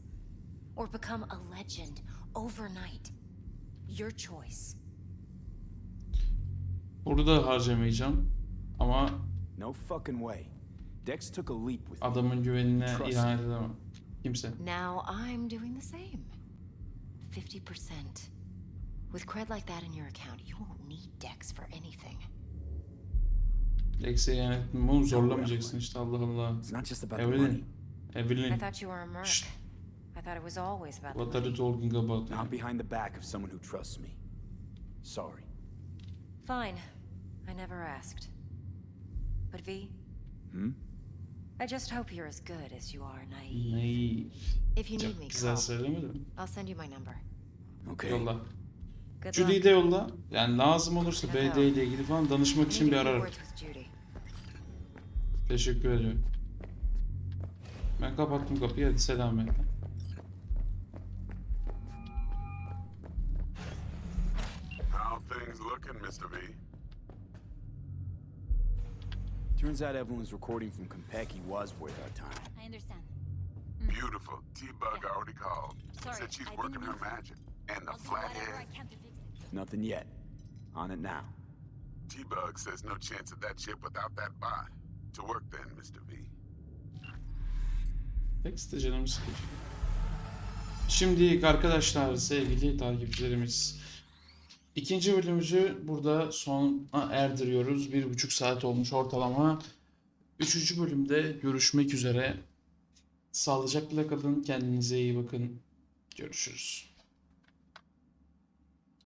Or become a legend overnight? Your choice. Burada harcamayacağım ama no fucking way. Dex took a leap with adamın güvenine ihanet edemem. Kimse. Now I'm doing the same. 50%. With cred like that in your account, you won't need Dex for anything. Dex'e ihanet etmemi oğlum, zorlamayacaksın işte, Allah Allah. Evelyn. Evelyn. I thought you were a merc. I thought it was always about What the are you talking about? Not behind the back of someone who trusts me. Sorry. Fine. I never asked. But V? I just hope you're as good as you are naive. If you need me, call. I'll send you my number. Okay. Yolla. Judy'yi de yolla. Yani lazım olursa BD ile ilgili falan danışmak için bir ararım. Teşekkür ediyorum. Ben kapattım kapıyı, hadi selametle. How things looking, Mr. V? Turns out Evelyn's recording from Konpeki was worth our time. I understand. Beautiful. T-Bug already called. Said she's working her magic. And the flathead. Nothing yet. On it now. T-Bug says no chance of that chip without that bot. To work then, Mr. V. Tekste canım sıkıcı. Şimdi arkadaşlar, sevgili takipçilerimiz, ikinci bölümümüzü burada sona erdiriyoruz. 1,5 saat olmuş ortalama. 3. bölümde görüşmek üzere. Sağlıcakla kalın, kendinize iyi bakın. Görüşürüz.